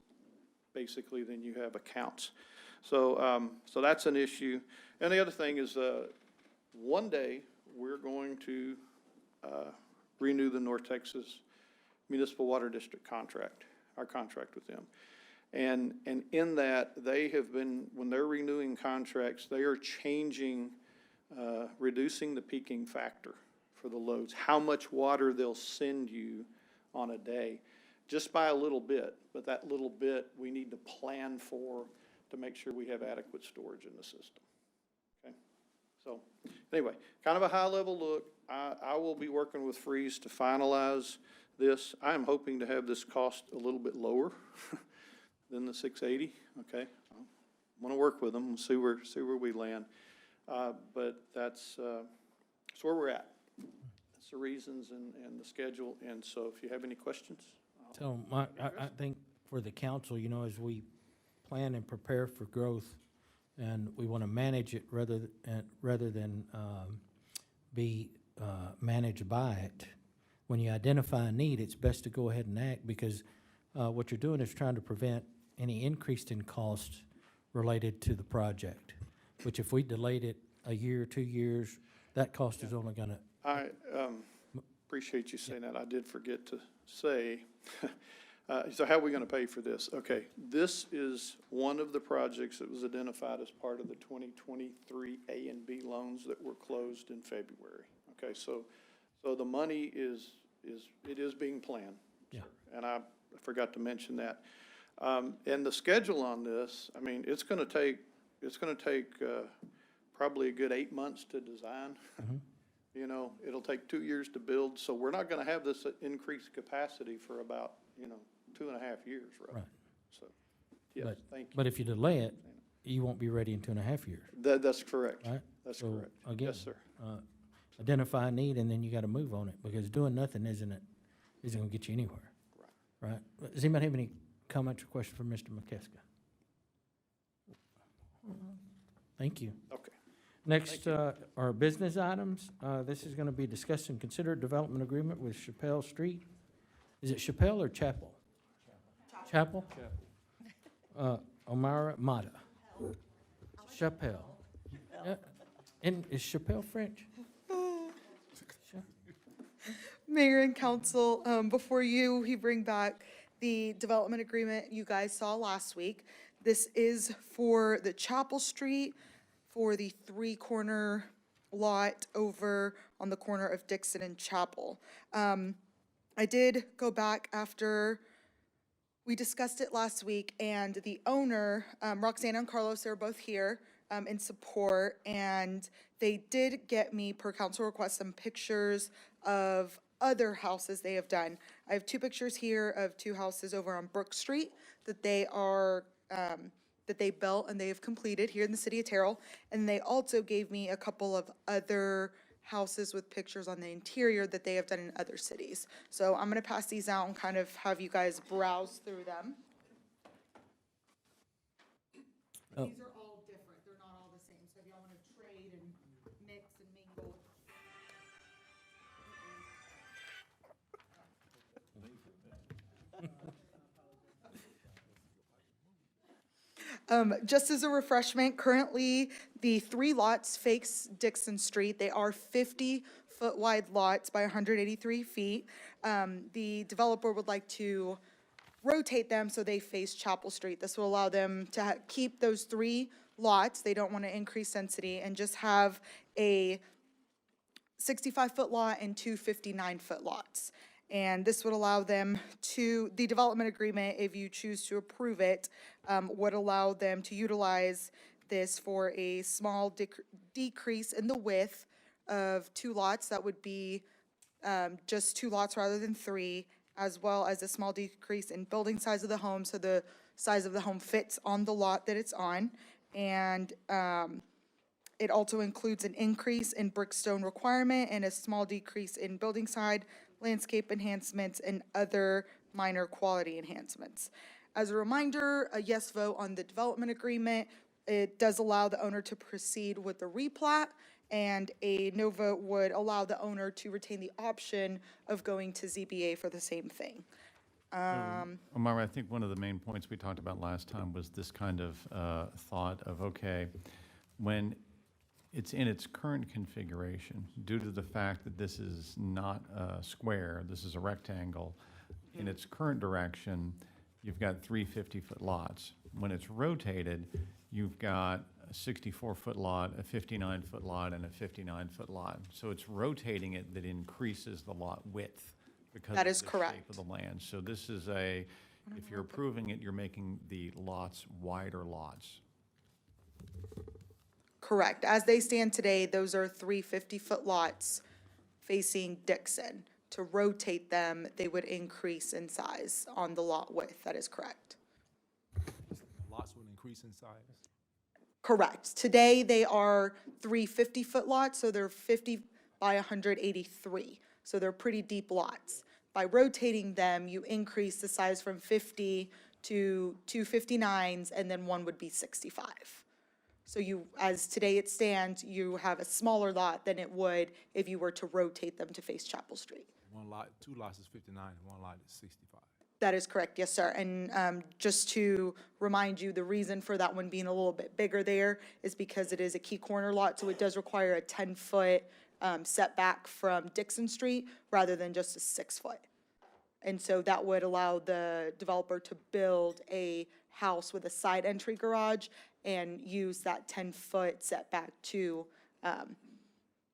basically, than you have accounts. So that's an issue. And the other thing is, one day, we're going to renew the North Texas Municipal Water District contract, our contract with them. And in that, they have been, when they're renewing contracts, they are changing, reducing the peaking factor for the loads, how much water they'll send you on a day, just by a little bit. But that little bit, we need to plan for to make sure we have adequate storage in the system. Okay? So anyway, kind of a high-level look. I will be working with Freese to finalize this. I am hoping to have this cost a little bit lower than the 680. Okay, I want to work with them and see where we land. But that's where we're at. That's the reasons and the schedule. And so, if you have any questions. So I think for the council, as we plan and prepare for growth, and we want to manage it rather than be managed by it. When you identify a need, it's best to go ahead and act, because what you're doing is trying to prevent any increase in cost related to the project, which if we delayed it a year, 2 years, that cost is only going to appreciate you saying that. I did forget to say. So how are we going to pay for this? Okay, this is one of the projects that was identified as part of the 2023 A and B loans that were closed in February. Okay, so the money is being planned. Yeah. And I forgot to mention that. And the schedule on this, I mean, it's going to take probably a good 8 months to design. You know, it'll take 2 years to build, so we're not going to have this increased capacity for about, 2.5 years, right? So, yes, But- thank you. But if you delay it, you won't be ready in 2.5 years, That's correct. right? That's So, correct. again, Yes, sir. Identify a need, and then you got to move on it, because doing nothing isn't going to get you anywhere. Right? Does anybody have any comments or questions for Mr. McKeska? Thank you. Okay. Next are business items. This is going to be discussed and consider development agreement with Chappelle Street. Is it Chappelle or Chapel? Chapel? Omara Mata. Chappelle. And is Chappelle French? Mayor and council, before you, we bring back the development agreement you guys saw last week. This is for the Chapel Street, for the three-corner lot over on the corner of Dixon and Chapel. I did go back after we discussed it last week, and the owner, Roxanne and Carlos, they're both here in support, and they did get me, per council request, some pictures of other houses they have done. I have two pictures here of two houses over on Brook Street that they are, that they built and they have completed here in the city of Terrell. And they also gave me a couple of other houses with pictures on the interior that they have done in other cities. So I'm gonna pass these out and kind of have you guys browse through them. Oh. These are all different, they're not all the same, so if y'all wanna trade and mix and mingle. Just as a refreshment, currently, the three lots face Dixon Street. They are 50-foot wide lots by 183 feet. The developer would like to rotate them so they face Chapel Street. This will allow them to keep those three lots. They don't want to increase density and just have a 65-foot lot and two 59-foot lots. And this would allow them to, the development agreement, if you choose to approve it, would allow them to utilize this for a small decrease in the width of two lots. That would be just two lots rather than three, as well as a small decrease in building size of the home, so the size of the home fits on the lot that it's on. And it also includes an increase in brickstone requirement and a small decrease in building side, landscape enhancements, and other minor quality enhancements. As a reminder, a yes vote on the development agreement, it does allow the owner to proceed with the replat, and a no vote would allow the owner to retain the option of going to ZBA for the same thing. Omar, I think one of the main points we talked about last time was this kind of thought of, okay, when it's in its current configuration, due to the fact that this is not a square, this is a rectangle, in its current direction, you've got three 50-foot lots. When it's rotated, you've got a 64-foot lot, a 59-foot lot, and a 59-foot lot. So it's rotating it that increases the lot width because That of is the correct. shape of the land. So this is a, if you're approving it, you're making the lots wider lots. Correct. As they stand today, those are three 50-foot lots facing Dixon. To rotate them, they would increase in size on the lot width. That is correct. Lots will increase in size. Correct. Today, they are three 50-foot lots, so they're 50 by 183. So they're pretty deep lots. By rotating them, you increase the size from 50 to two 59s, and then one would be 65. So you, as today it stands, you have a smaller lot than it would if you were to rotate them to face Chapel Street. One lot, two lots is 59, and one lot is 65. That is correct, yes, sir. And just to remind you, the reason for that one being a little bit bigger there is because it is a key corner lot, so it does require a 10-foot setback from Dixon Street rather than just a 6-foot. And so that would allow the developer to build a house with a side entry garage and use that 10-foot setback to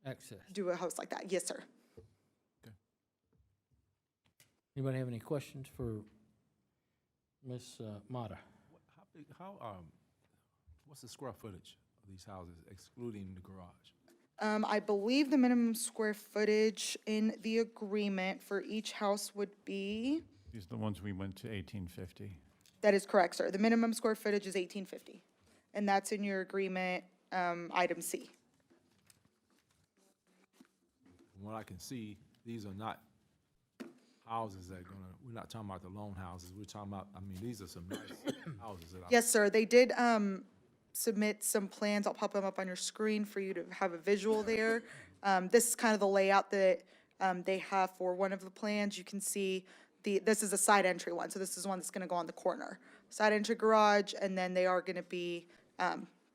Access. do a house like that. Yes, sir. Anybody have any questions for Ms. Mata? What's the square footage of these houses excluding the garage? I believe the minimum square footage in the agreement for each house would be, These are the ones we went to 1850. that is correct, sir. The minimum square footage is 1850. And that's in your agreement, item C. From what I can see, these are not houses that are gonna, we're not talking about the lone houses, we're talking about, I mean, these are some nice houses that I. Yes, sir. They did submit some plans. I'll pop them up on your screen for you to have a visual there. This is kind of the layout that they have for one of the plans. You can see this is a side entry one, so this is one that's going to go on the corner. Side entry garage, and then they are going to be,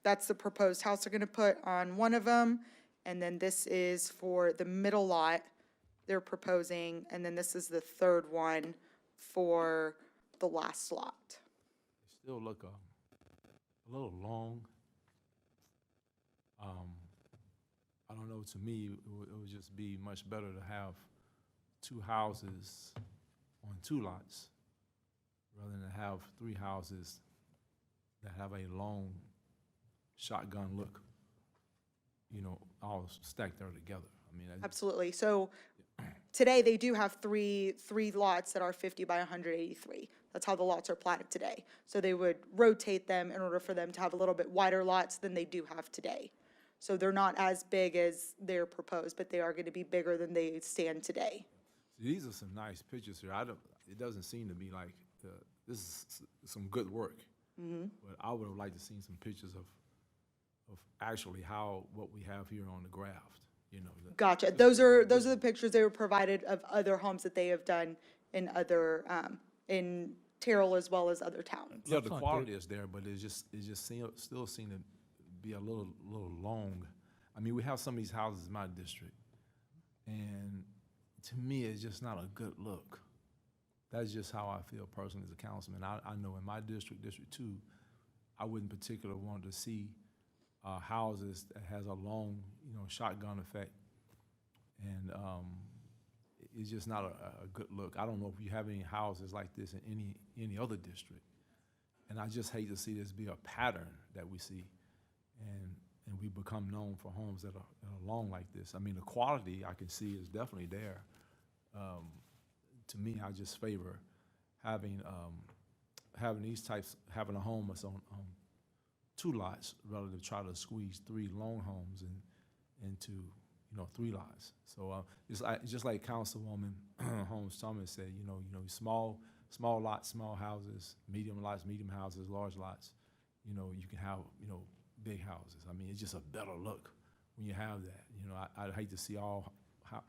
that's the proposed house they're going to put on one of them. And then this is for the middle lot they're proposing, and then this is the third one for the last lot. They still look a little long. I don't know, to me, it would just be much better to have two houses on two lots rather than have three houses that have a long shotgun look, you know, all stacked there together. I mean, Absolutely. So today, they do have three lots that are 50 by 183. That's how the lots are platted today. So they would rotate them in order for them to have a little bit wider lots than they do have today. So they're not as big as they're proposed, but they are going to be bigger than they stand today. these are some nice pictures here. It doesn't seem to be like, this is some good work. But I would have liked to seen some pictures of actually what we have here on the graft, you know. Gotcha. Those are the pictures they were provided of other homes that they have done in other, in Terrell as well as other towns. Yeah, the quality is there, but it just still seem to be a little long. I mean, we have some of these houses in my district, and to me, it's just not a good look. That's just how I feel personally as a councilman. I know in my district, District 2, I wouldn't particularly want to see houses that has a long, you know, shotgun effect, and it's just not a good look. I don't know if you have any houses like this in any other district, and I just hate to see this be a pattern that we see, and we become known for homes that are long like this. I mean, the quality I can see is definitely there. To me, I just favor having these types, having a home that's on two lots rather than try to squeeze three long homes into, you know, three lots. So just like Councilwoman Holmes Thomas said, you know, small lots, small houses, medium lots, medium houses, large lots. You know, you can have, you know, big houses. I mean, it's just a better look when you have that. You know, I'd hate to see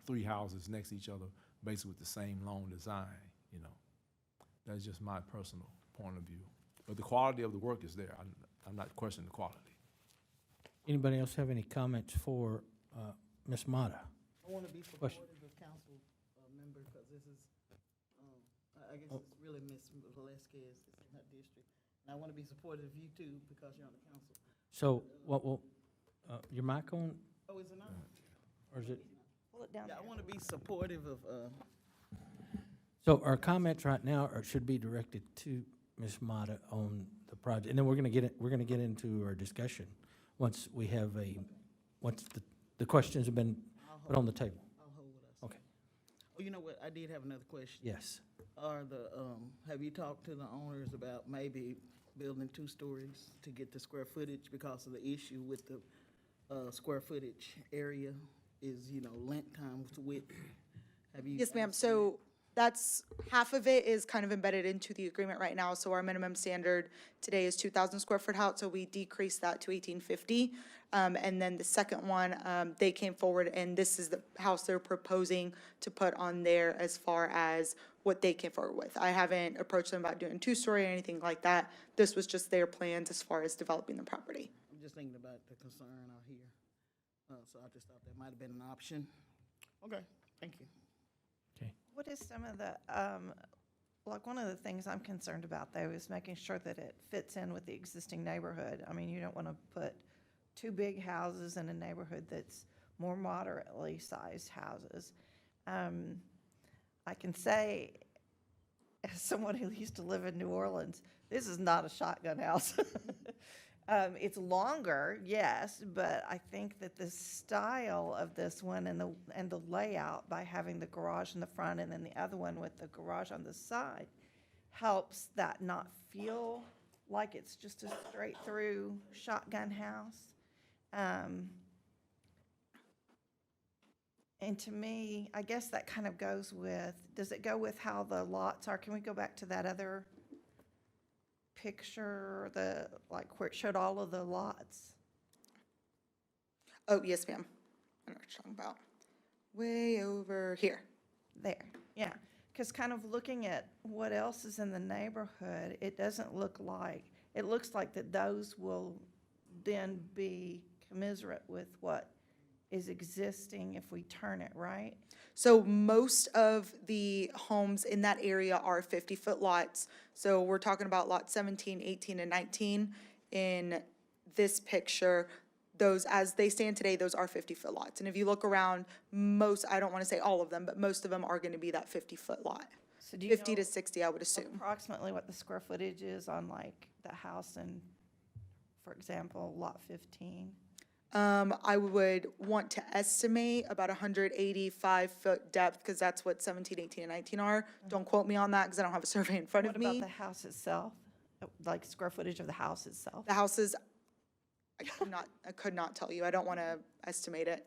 three houses next to each other, basically with the same long design. You know, that's just my personal point of view. But the quality of the work is there. I'm not questioning the quality. Anybody else have any comments for Ms. Mata? I want to be supportive of council member because this is, I guess it's really Ms. Velasquez, it's in her district. And I want to be supportive of you too because you're on the council. So, your mic on, Oh, is it not? or is it? Pull it down. Yeah, I want to be supportive of, So our comments right now should be directed to Ms. Mata on the project, and then we're gonna get into our discussion once we have once the questions have been put on the table. I'll hold what I say. Okay. Oh, you know what? I did have another question. Yes. Have you talked to the owners about maybe building 2 stories to get the square footage because of the issue with the square footage area is, you know, length times width? Have you? Yes, ma'am. So that's, half of it is kind of embedded into the agreement right now. So our minimum standard today is 2,000 square foot house, so we decreased that to 1,850. And then the second one, they came forward, and this is the house they're proposing to put on there as far as what they came forward with. I haven't approached them about doing 2-story or anything like that. This was just their plans as far as developing the property. I'm just thinking about the concern out here. So I just thought that might have been an option. Okay, thank you. What is some of the, like, one of the things I'm concerned about, though, is making sure that it fits in with the existing neighborhood. I mean, you don't want to put two big houses in a neighborhood that's more moderately sized houses. I can say, as someone who used to live in New Orleans, this is not a shotgun house. It's longer, yes, but I think that the style of this one and the layout, by having the garage in the front and then the other one with the garage on the side, helps that not feel like it's just a straight through shotgun house. And to me, I guess that kind of goes with, does it go with how the lots are? Can we go back to that other picture, like where it showed all of the lots? Oh, yes, ma'am. I know what you're talking about. Way over here. There, yeah. Because kind of looking at what else is in the neighborhood, it doesn't look like, it looks like that those will then be commensurate with what is existing if we turn it, right? So most of the homes in that area are 50-foot lots. So we're talking about lot 17, 18, and 19. In this picture, those, as they stand today, those are 50-foot lots. And if you look around, most, I don't want to say all of them, but most of them are going to be that 50-foot lot. So do you 50 know to 60, I would assume. approximately what the square footage is on like the house in, for example, lot 15? I would want to estimate about 185-foot depth, because that's what 17, 18, and 19 are. Don't quote me on that, because I don't have a survey in front of What about me. the house itself? Like square footage of the house itself? The houses, I could not tell you. I don't want to estimate it.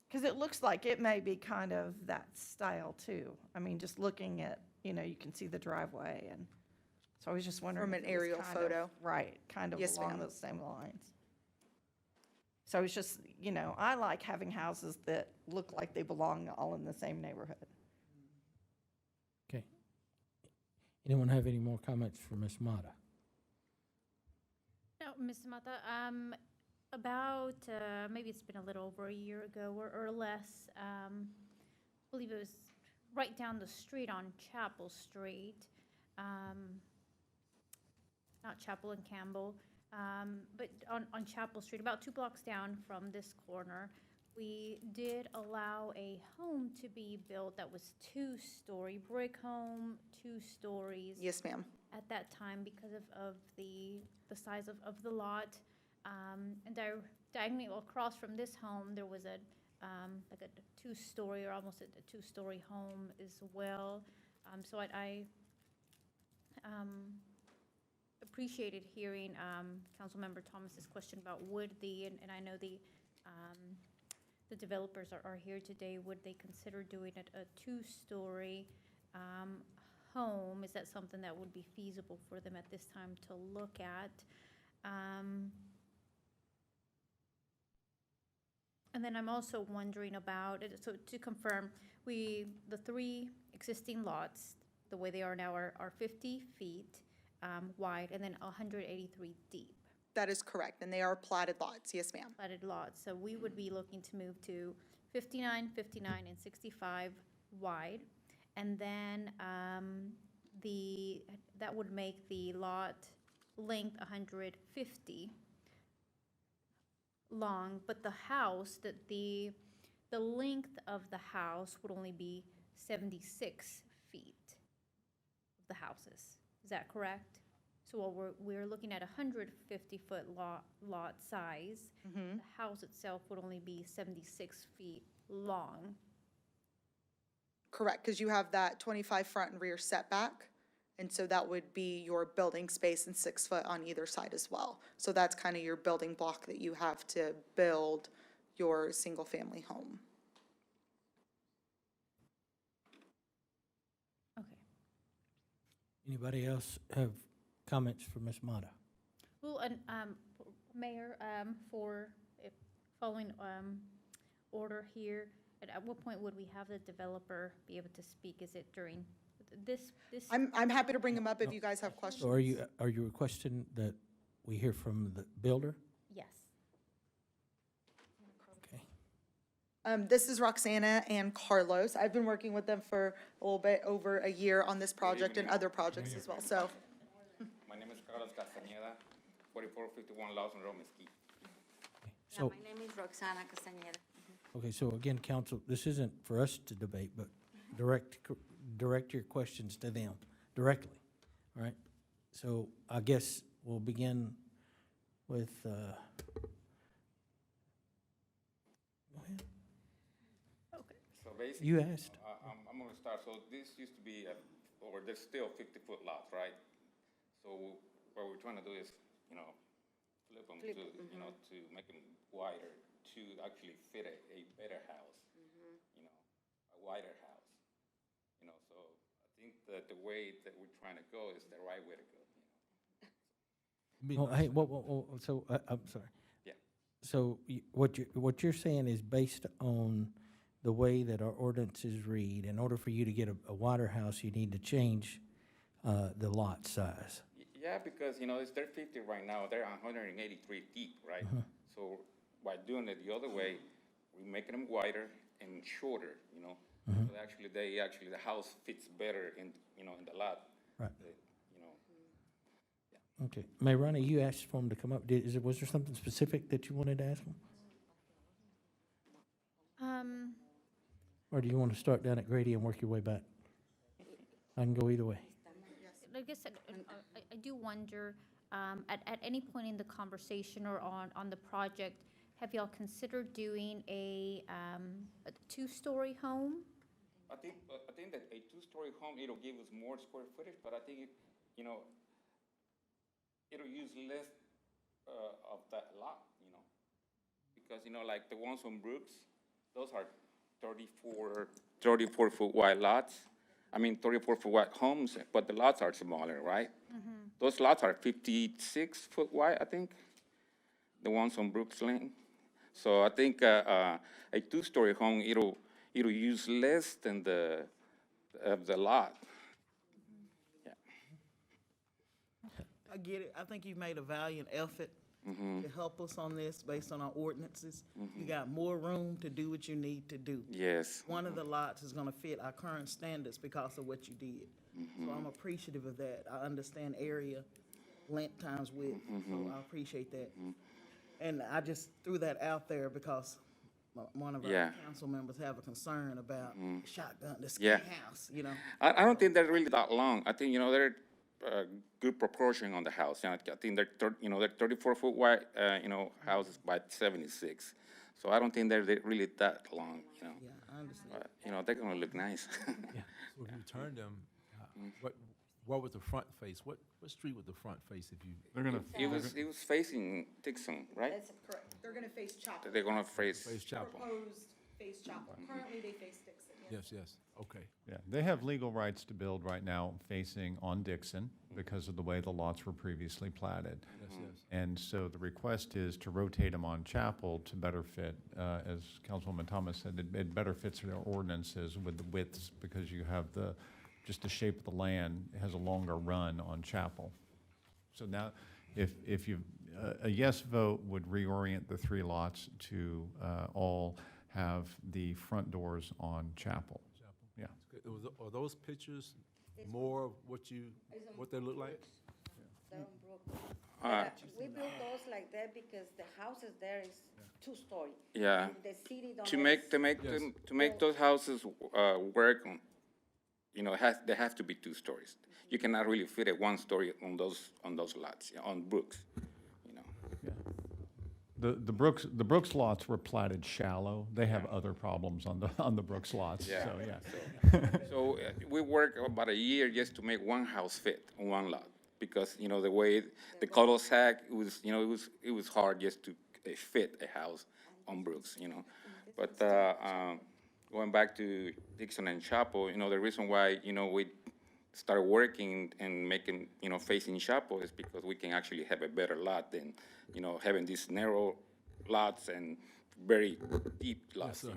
Because it looks like it may be kind of that style too. I mean, just looking at, you can see the driveway, and so I was just wondering. From if an it was aerial kind of- photo. Right, kind of Yes, along ma'am. those same lines. So it's just, I like having houses that look like they belong all in the same neighborhood. Okay. Anyone have any more comments for Ms. Mata? No, Ms. Mata, about, maybe it's been a little over a year ago or less, I believe it was right down the street on Chapel Street, not Chapel and Campbell, but on Chapel Street, about 2 blocks down from this corner, we did allow a home to be built that was 2-story, brick home, 2 stories. Yes, ma'am. At that time, because of the size of the lot. And diagonally across from this home, there was like a 2-story or almost a 2-story home as well. So I appreciated hearing Councilmember Thomas's question about would and I know the developers are here today, would they consider doing a 2-story home? Is that something that would be feasible for them at this time to look at? And then I'm also wondering about, so to confirm, the 3 existing lots, the way they are now, are 50 feet wide and then 183 deep. That is correct, and they are platted lots. Yes, ma'am. Platted lots. So we would be looking to move to 59, 59, and 65 wide. And then that would make the lot length 150 long, but the house, the length of the house would only be 76 feet of the houses. Is that correct? So while we're looking at 150-foot lot size, the house itself would only be 76 feet long. Correct, because you have that 25 front and rear setback, and so that would be your building space and 6 foot on either side as well. So that's kind of your building block that you have to build your single-family home. Okay. Anybody else have comments for Ms. Mata? Well, and Mayor, following order here, at what point would we have the developer be able to speak? Is it during this? I'm happy to bring them up if you guys have questions. So are you requesting that we hear from the builder? Yes. Okay. This is Roxana and Carlos. I've been working with them for a little bit over a year on this project and other projects as well, so. My name is Carlos Castañeda, 4451 Lawson Road, Mesquite. So, My name is Roxana Castañeda. okay, so again, council, this isn't for us to debate, but direct your questions to them directly, all right? So I guess we'll begin with, go ahead. So basically. You asked. I'm gonna start, so this used to be, or there's still 50-foot lots, right? So what we're trying to do is, flip them to, to make them wider, to actually fit a better house, a wider house. So I think that the way that we're trying to go is the right way to go. Oh, hey, whoa, so, I'm sorry. Yeah. So what you're saying is based on the way that our ordinances read, in order for you to get a wider house, you need to change the lot size. Yeah, because, they're 50 right now, they're 183 deep, right? So by doing it the other way, we're making them wider and shorter, So actually, the house fits better in the lot. Right. Okay. Mayrani, you asked for him to come up. Was there something specific that you wanted to ask him? Or do you want to start down at Grady and work your way back? I can go either way. Like I said, I do wonder, at any point in the conversation or on the project, have y'all considered doing a two-story home? I think that a two-story home, it'll give us more square footage, but I think it'll use less of that lot, because, like the ones on Brooks, those are 34-foot wide lots. 34-foot wide homes, but the lots are smaller, right? Those lots are 56-foot wide, I think, the ones on Brooks Lane. So I think a two-story home, it'll use less than the lot. I get it. I think you've made a valiant effort to help us on this based on our ordinances. You got more room to do what you need to do. Yes. One of the lots is gonna fit our current standards because of what you did. So I'm appreciative of that. I understand area, length times width, so I appreciate that. And I just threw that out there because one of our council members have a concern about shotgun, the ski house, I don't think they're really that long. I think, they're good proportion on the house. I think they're 34-foot wide, houses by 76. So I don't think they're really that long, Yeah, I understand. But, they're gonna look nice. So if you turn them, what was the front face? What street was the front face if you? They're gonna. It was facing Dixon, right? That's correct. They're gonna face Chapel. They're gonna face Chapel. Proposed face Chapel. Currently, they face Dixon, yes. Yes, okay. Yeah, they have legal rights to build right now facing on Dixon because of the way the lots were previously platted. Yes, yes. And so the request is to rotate them on Chapel to better fit, as Councilwoman Thomas said, it better fits their ordinances with the widths because you have just the shape of the land has a longer run on Chapel. So now, if you, a yes vote would reorient the three lots to all have the front doors on Chapel. Yeah. Are those pictures more of what they look like? We built those like that because the houses there is two-story. Yeah. And the city don't To let make those houses work on, they have to be 2 stories. You cannot really fit a 1 story on those lots, on Brooks, The Brooks lots were platted shallow. They have other problems on the Brooks lots, Yeah. so, yeah. So we worked about a year just to make one house fit on one lot, because, the way the cul-de-sac, it was hard just to fit a house on Brooks, But going back to Dixon and Chapel, the reason why, we started working and making, facing Chapel is because we can actually have a better lot than, having these narrow lots and very deep lots, Yes,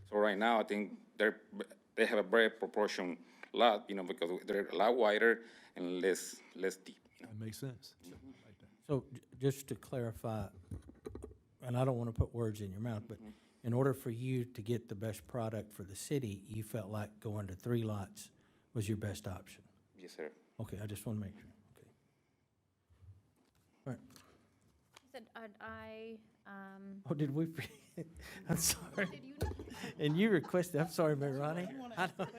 So right now, I think they have a very proportioned lot, because they're a lot wider and less deep. That makes sense. So just to clarify, and I don't want to put words in your mouth, but in order for you to get the best product for the city, you felt like going to 3 lots was your best option. Yes, sir. Okay, I just want to make sure. Okay. All right. Said, Oh, did we? I'm sorry. And you requested, I'm sorry, Mayor Ronnie. I don't-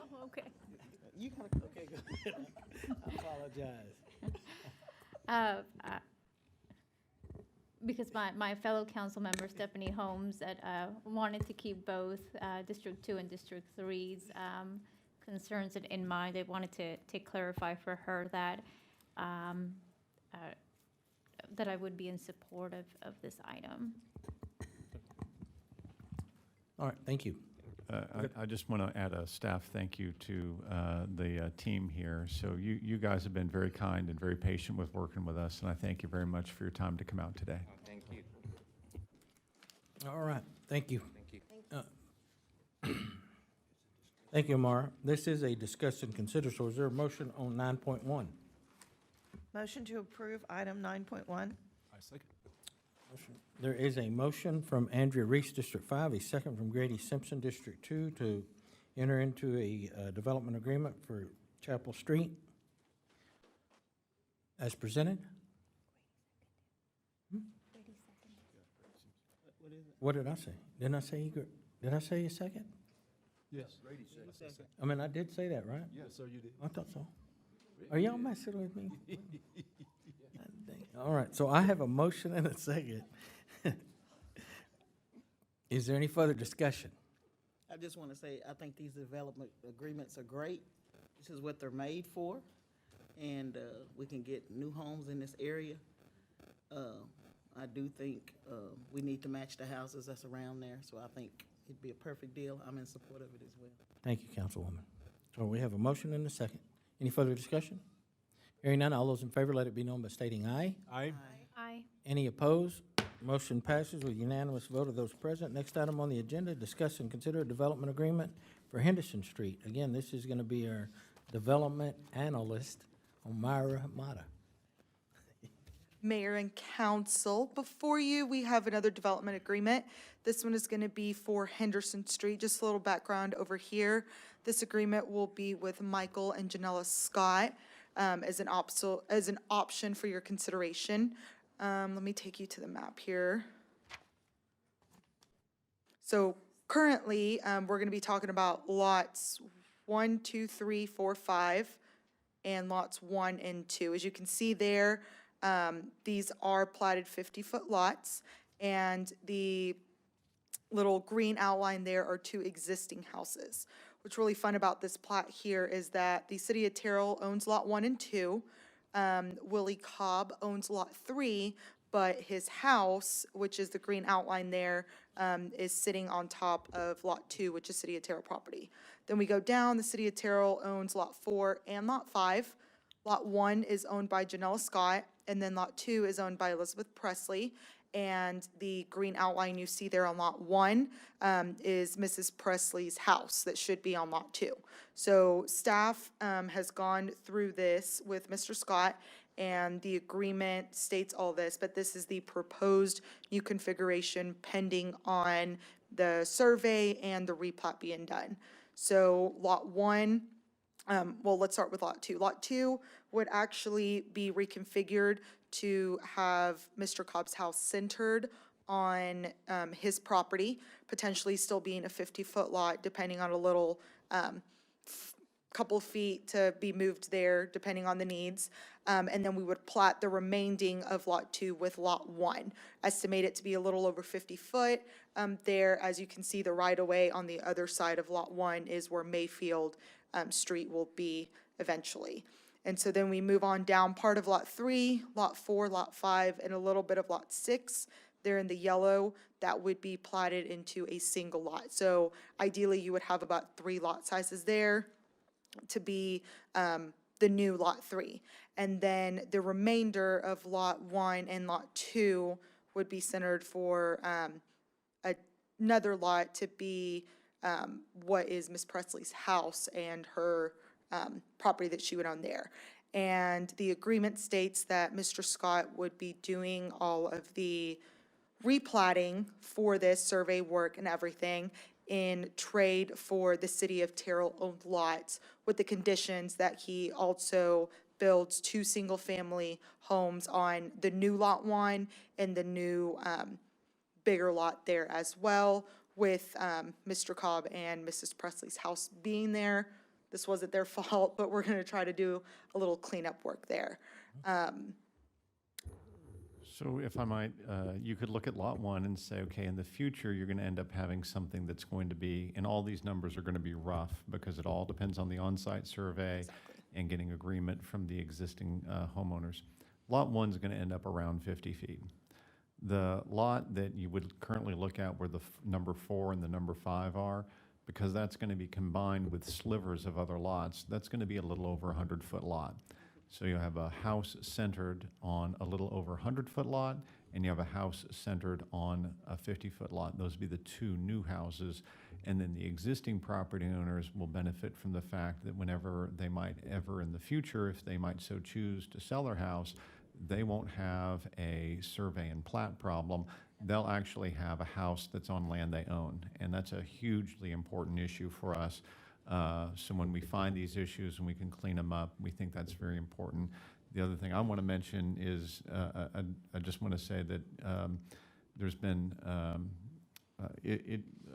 Oh, okay. You gotta, okay, go ahead. I apologize. Because my fellow council member Stephanie Holmes wanted to keep both District 2 and District 3's concerns in mind. I wanted to clarify for her that that I would be in support of this item. All right, thank you. I just want to add a staff thank you to the team here. So you guys have been very kind and very patient with working with us, and I thank you very much for your time to come out today. Thank you. All right, thank you. Thank you. Thank you, Amara. This is a discuss and consider, so is there a motion on 9.1? Motion to approve item 9.1. I second. There is a motion from Andrea Reese, District 5, a second from Grady Simpson, District 2, to enter into a development agreement for Chapel Street as presented. What did I say? Didn't I say did I say a second? Yes. I mean, I did say that, right? Yes, sir, you did. I thought so. Are y'all messing with me? All right, so I have a motion and a second. Is there any further discussion? I just want to say, I think these development agreements are great. This is what they're made for, and we can get new homes in this area. I do think we need to match the houses that's around there, so I think it'd be a perfect deal. I'm in support of it as well. Thank you, Councilwoman. So we have a motion and a second. Any further discussion? Hearing none, all those in favor, let it be known by stating aye. Aye. Aye. Any opposed? Motion passes with unanimous vote of those present. Next item on the agenda, discuss and consider a development agreement for Henderson Street. Again, this is going to be our development analyst, Omira Mata. Mayor and council, before you, we have another development agreement. This one is going to be for Henderson Street. Just a little background over here. This agreement will be with Michael and Janella Scott as an option for your consideration. Let me take you to the map here. So currently, we're going to be talking about lots 1, 2, 3, 4, 5, and lots 1 and 2. As you can see there, these are platted 50-foot lots, and the little green outline there are 2 existing houses. What's really fun about this plat here is that the city of Terrell owns lot 1 and 2. Willie Cobb owns lot 3, but his house, which is the green outline there, is sitting on top of lot 2, which is city of Terrell property. Then we go down, the city of Terrell owns lot 4 and lot 5. Lot 1 is owned by Janella Scott, and then lot 2 is owned by Elizabeth Presley. And the green outline you see there on lot 1 is Mrs. Presley's house that should be on lot 2. So staff has gone through this with Mr. Scott, and the agreement states all this, but this is the proposed new configuration pending on the survey and the replat being done. So lot 1, well, let's start with lot 2. Lot 2 would actually be reconfigured to have Mr. Cobb's house centered on his property, potentially still being a 50-foot lot, depending on a little couple feet to be moved there, depending on the needs. And then we would plat the remaining of lot 2 with lot 1. Estimate it to be a little over 50 foot. There, as you can see, the right-of-way on the other side of lot 1 is where Mayfield Street will be eventually. And so then we move on down part of lot 3, lot 4, lot 5, and a little bit of lot 6. There in the yellow, that would be platted into a single lot. So ideally, you would have about 3 lot sizes there to be the new lot 3. And then the remainder of lot 1 and lot 2 would be centered for another lot to be what is Miss Presley's house and her property that she would own there. And the agreement states that Mr. Scott would be doing all of the replatting for this survey work and everything in trade for the city of Terrell-owned lots with the conditions that he also builds 2 single-family homes on the new Lot 1 and the new bigger lot there as well, with Mr. Cobb and Mrs. Presley's house being there. This wasn't their fault, but we're gonna try to do a little cleanup work there. So if I might, you could look at Lot 1 and say, okay, in the future, you're going to end up having something that's going to be, and all these numbers are going to be rough, because it all depends on the on-site survey and getting agreement from the existing homeowners. Lot 1 is going to end up around 50 feet. The lot that you would currently look at where the number 4 and the number 5 are, because that's going to be combined with slivers of other lots, that's going to be a little over 100-foot lot. So you have a house centered on a little over 100-foot lot, and you have a house centered on a 50-foot lot. Those would be the 2 new houses. And then the existing property owners will benefit from the fact that whenever they might ever in the future, if they might so choose to sell their house, they won't have a survey and plat problem. They'll actually have a house that's on land they own. And that's a hugely important issue for us. So when we find these issues and we can clean them up, we think that's very important. The other thing I want to mention is I just want to say that there's been,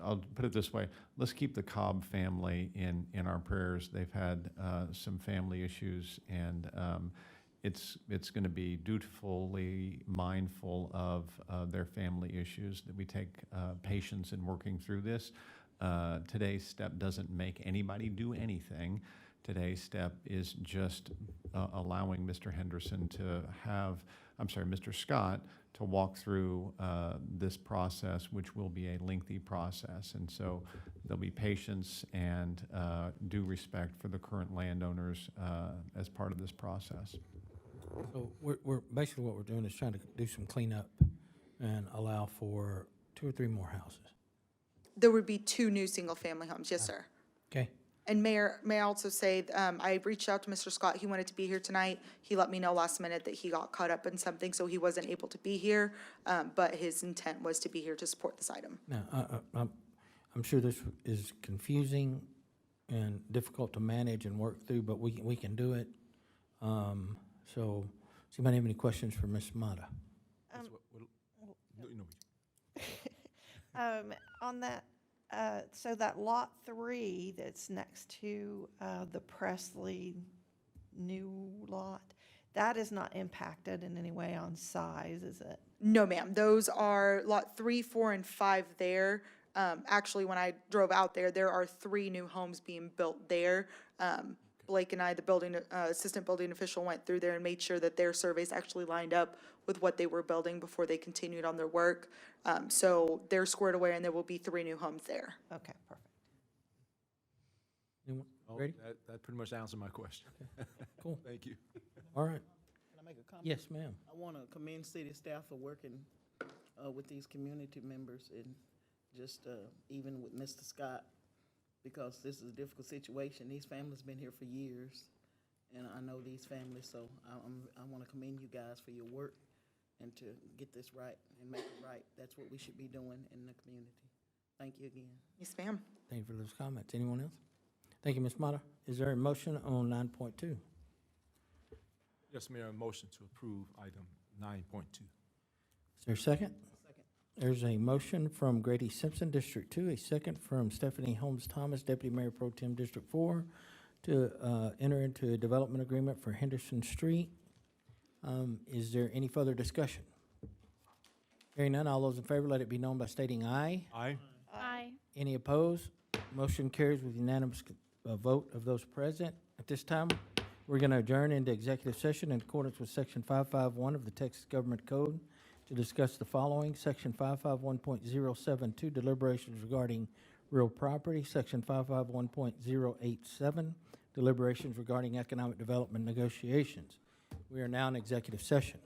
I'll put it this way, let's keep the Cobb family in our prayers. They've had some family issues, and it's going to be dutifully mindful of their family issues, that we take patience in working through this. Today's step doesn't make anybody do anything. Today's step is just allowing Mr. Henderson to have, Mr. Scott to walk through this process, which will be a lengthy process. And so there'll be patience and due respect for the current landowners as part of this process. So we're basically what we're doing is trying to do some cleanup and allow for 2 or 3 more houses. There would be 2 new single-family homes, yes, sir. Okay. And Mayor, may I also say, I reached out to Mr. Scott. He wanted to be here tonight. He let me know last minute that he got caught up in something, so he wasn't able to be here. But his intent was to be here to support this item. Now, I'm sure this is confusing and difficult to manage and work through, but we can do it. So, does anybody have any questions for Ms. Mata? On that, so that Lot 3 that's next to the Presley new lot, that is not impacted in any way on size, is it? No, ma'am. Those are Lot 3, 4, and 5 there. Actually, when I drove out there, there are 3 new homes being built there. Blake and I, the building assistant building official, went through there and made sure that their surveys actually lined up with what they were building before they continued on their work. So they're squared away, and there will be 3 new homes there. Okay, perfect. Anyone? Oh, Ready? that pretty much answered my question. Cool. Thank you. All right. Can I make a comment? Yes, ma'am. I want to commend city staff for working with these community members, and just even with Mr. Scott, because this is a difficult situation. These families been here for years, and I know these families, so I want to commend you guys for your work and to get this right and make it right. That's what we should be doing in the community. Thank you again. Yes, ma'am. Thank you for those comments. Anyone else? Thank you, Ms. Mata. Is there a motion on 9.2? Yes, Mayor, a motion to approve item 9.2. Is there a second? Second. There's a motion from Grady Simpson, District 2, a second from Stephanie Holmes Thomas, Deputy Mayor Pro Tem, District 4, to enter into a development agreement for Henderson Street. Is there any further discussion? Hearing none, all those in favor, let it be known by stating aye. Aye. Aye. Any opposed? Motion carries with unanimous vote of those present. At this time, we're going to adjourn into executive session in accordance with Section 551 of the Texas Government Code to discuss the following: Section 551.072, deliberations regarding real property; Section 551.087, deliberations regarding economic development negotiations. We are now in executive session.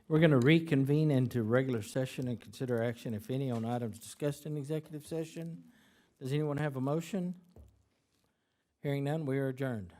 We're going to reconvene into regular session and consider action, if any, on items discussed in executive session. Does anyone have a motion? Hearing none, we are adjourned.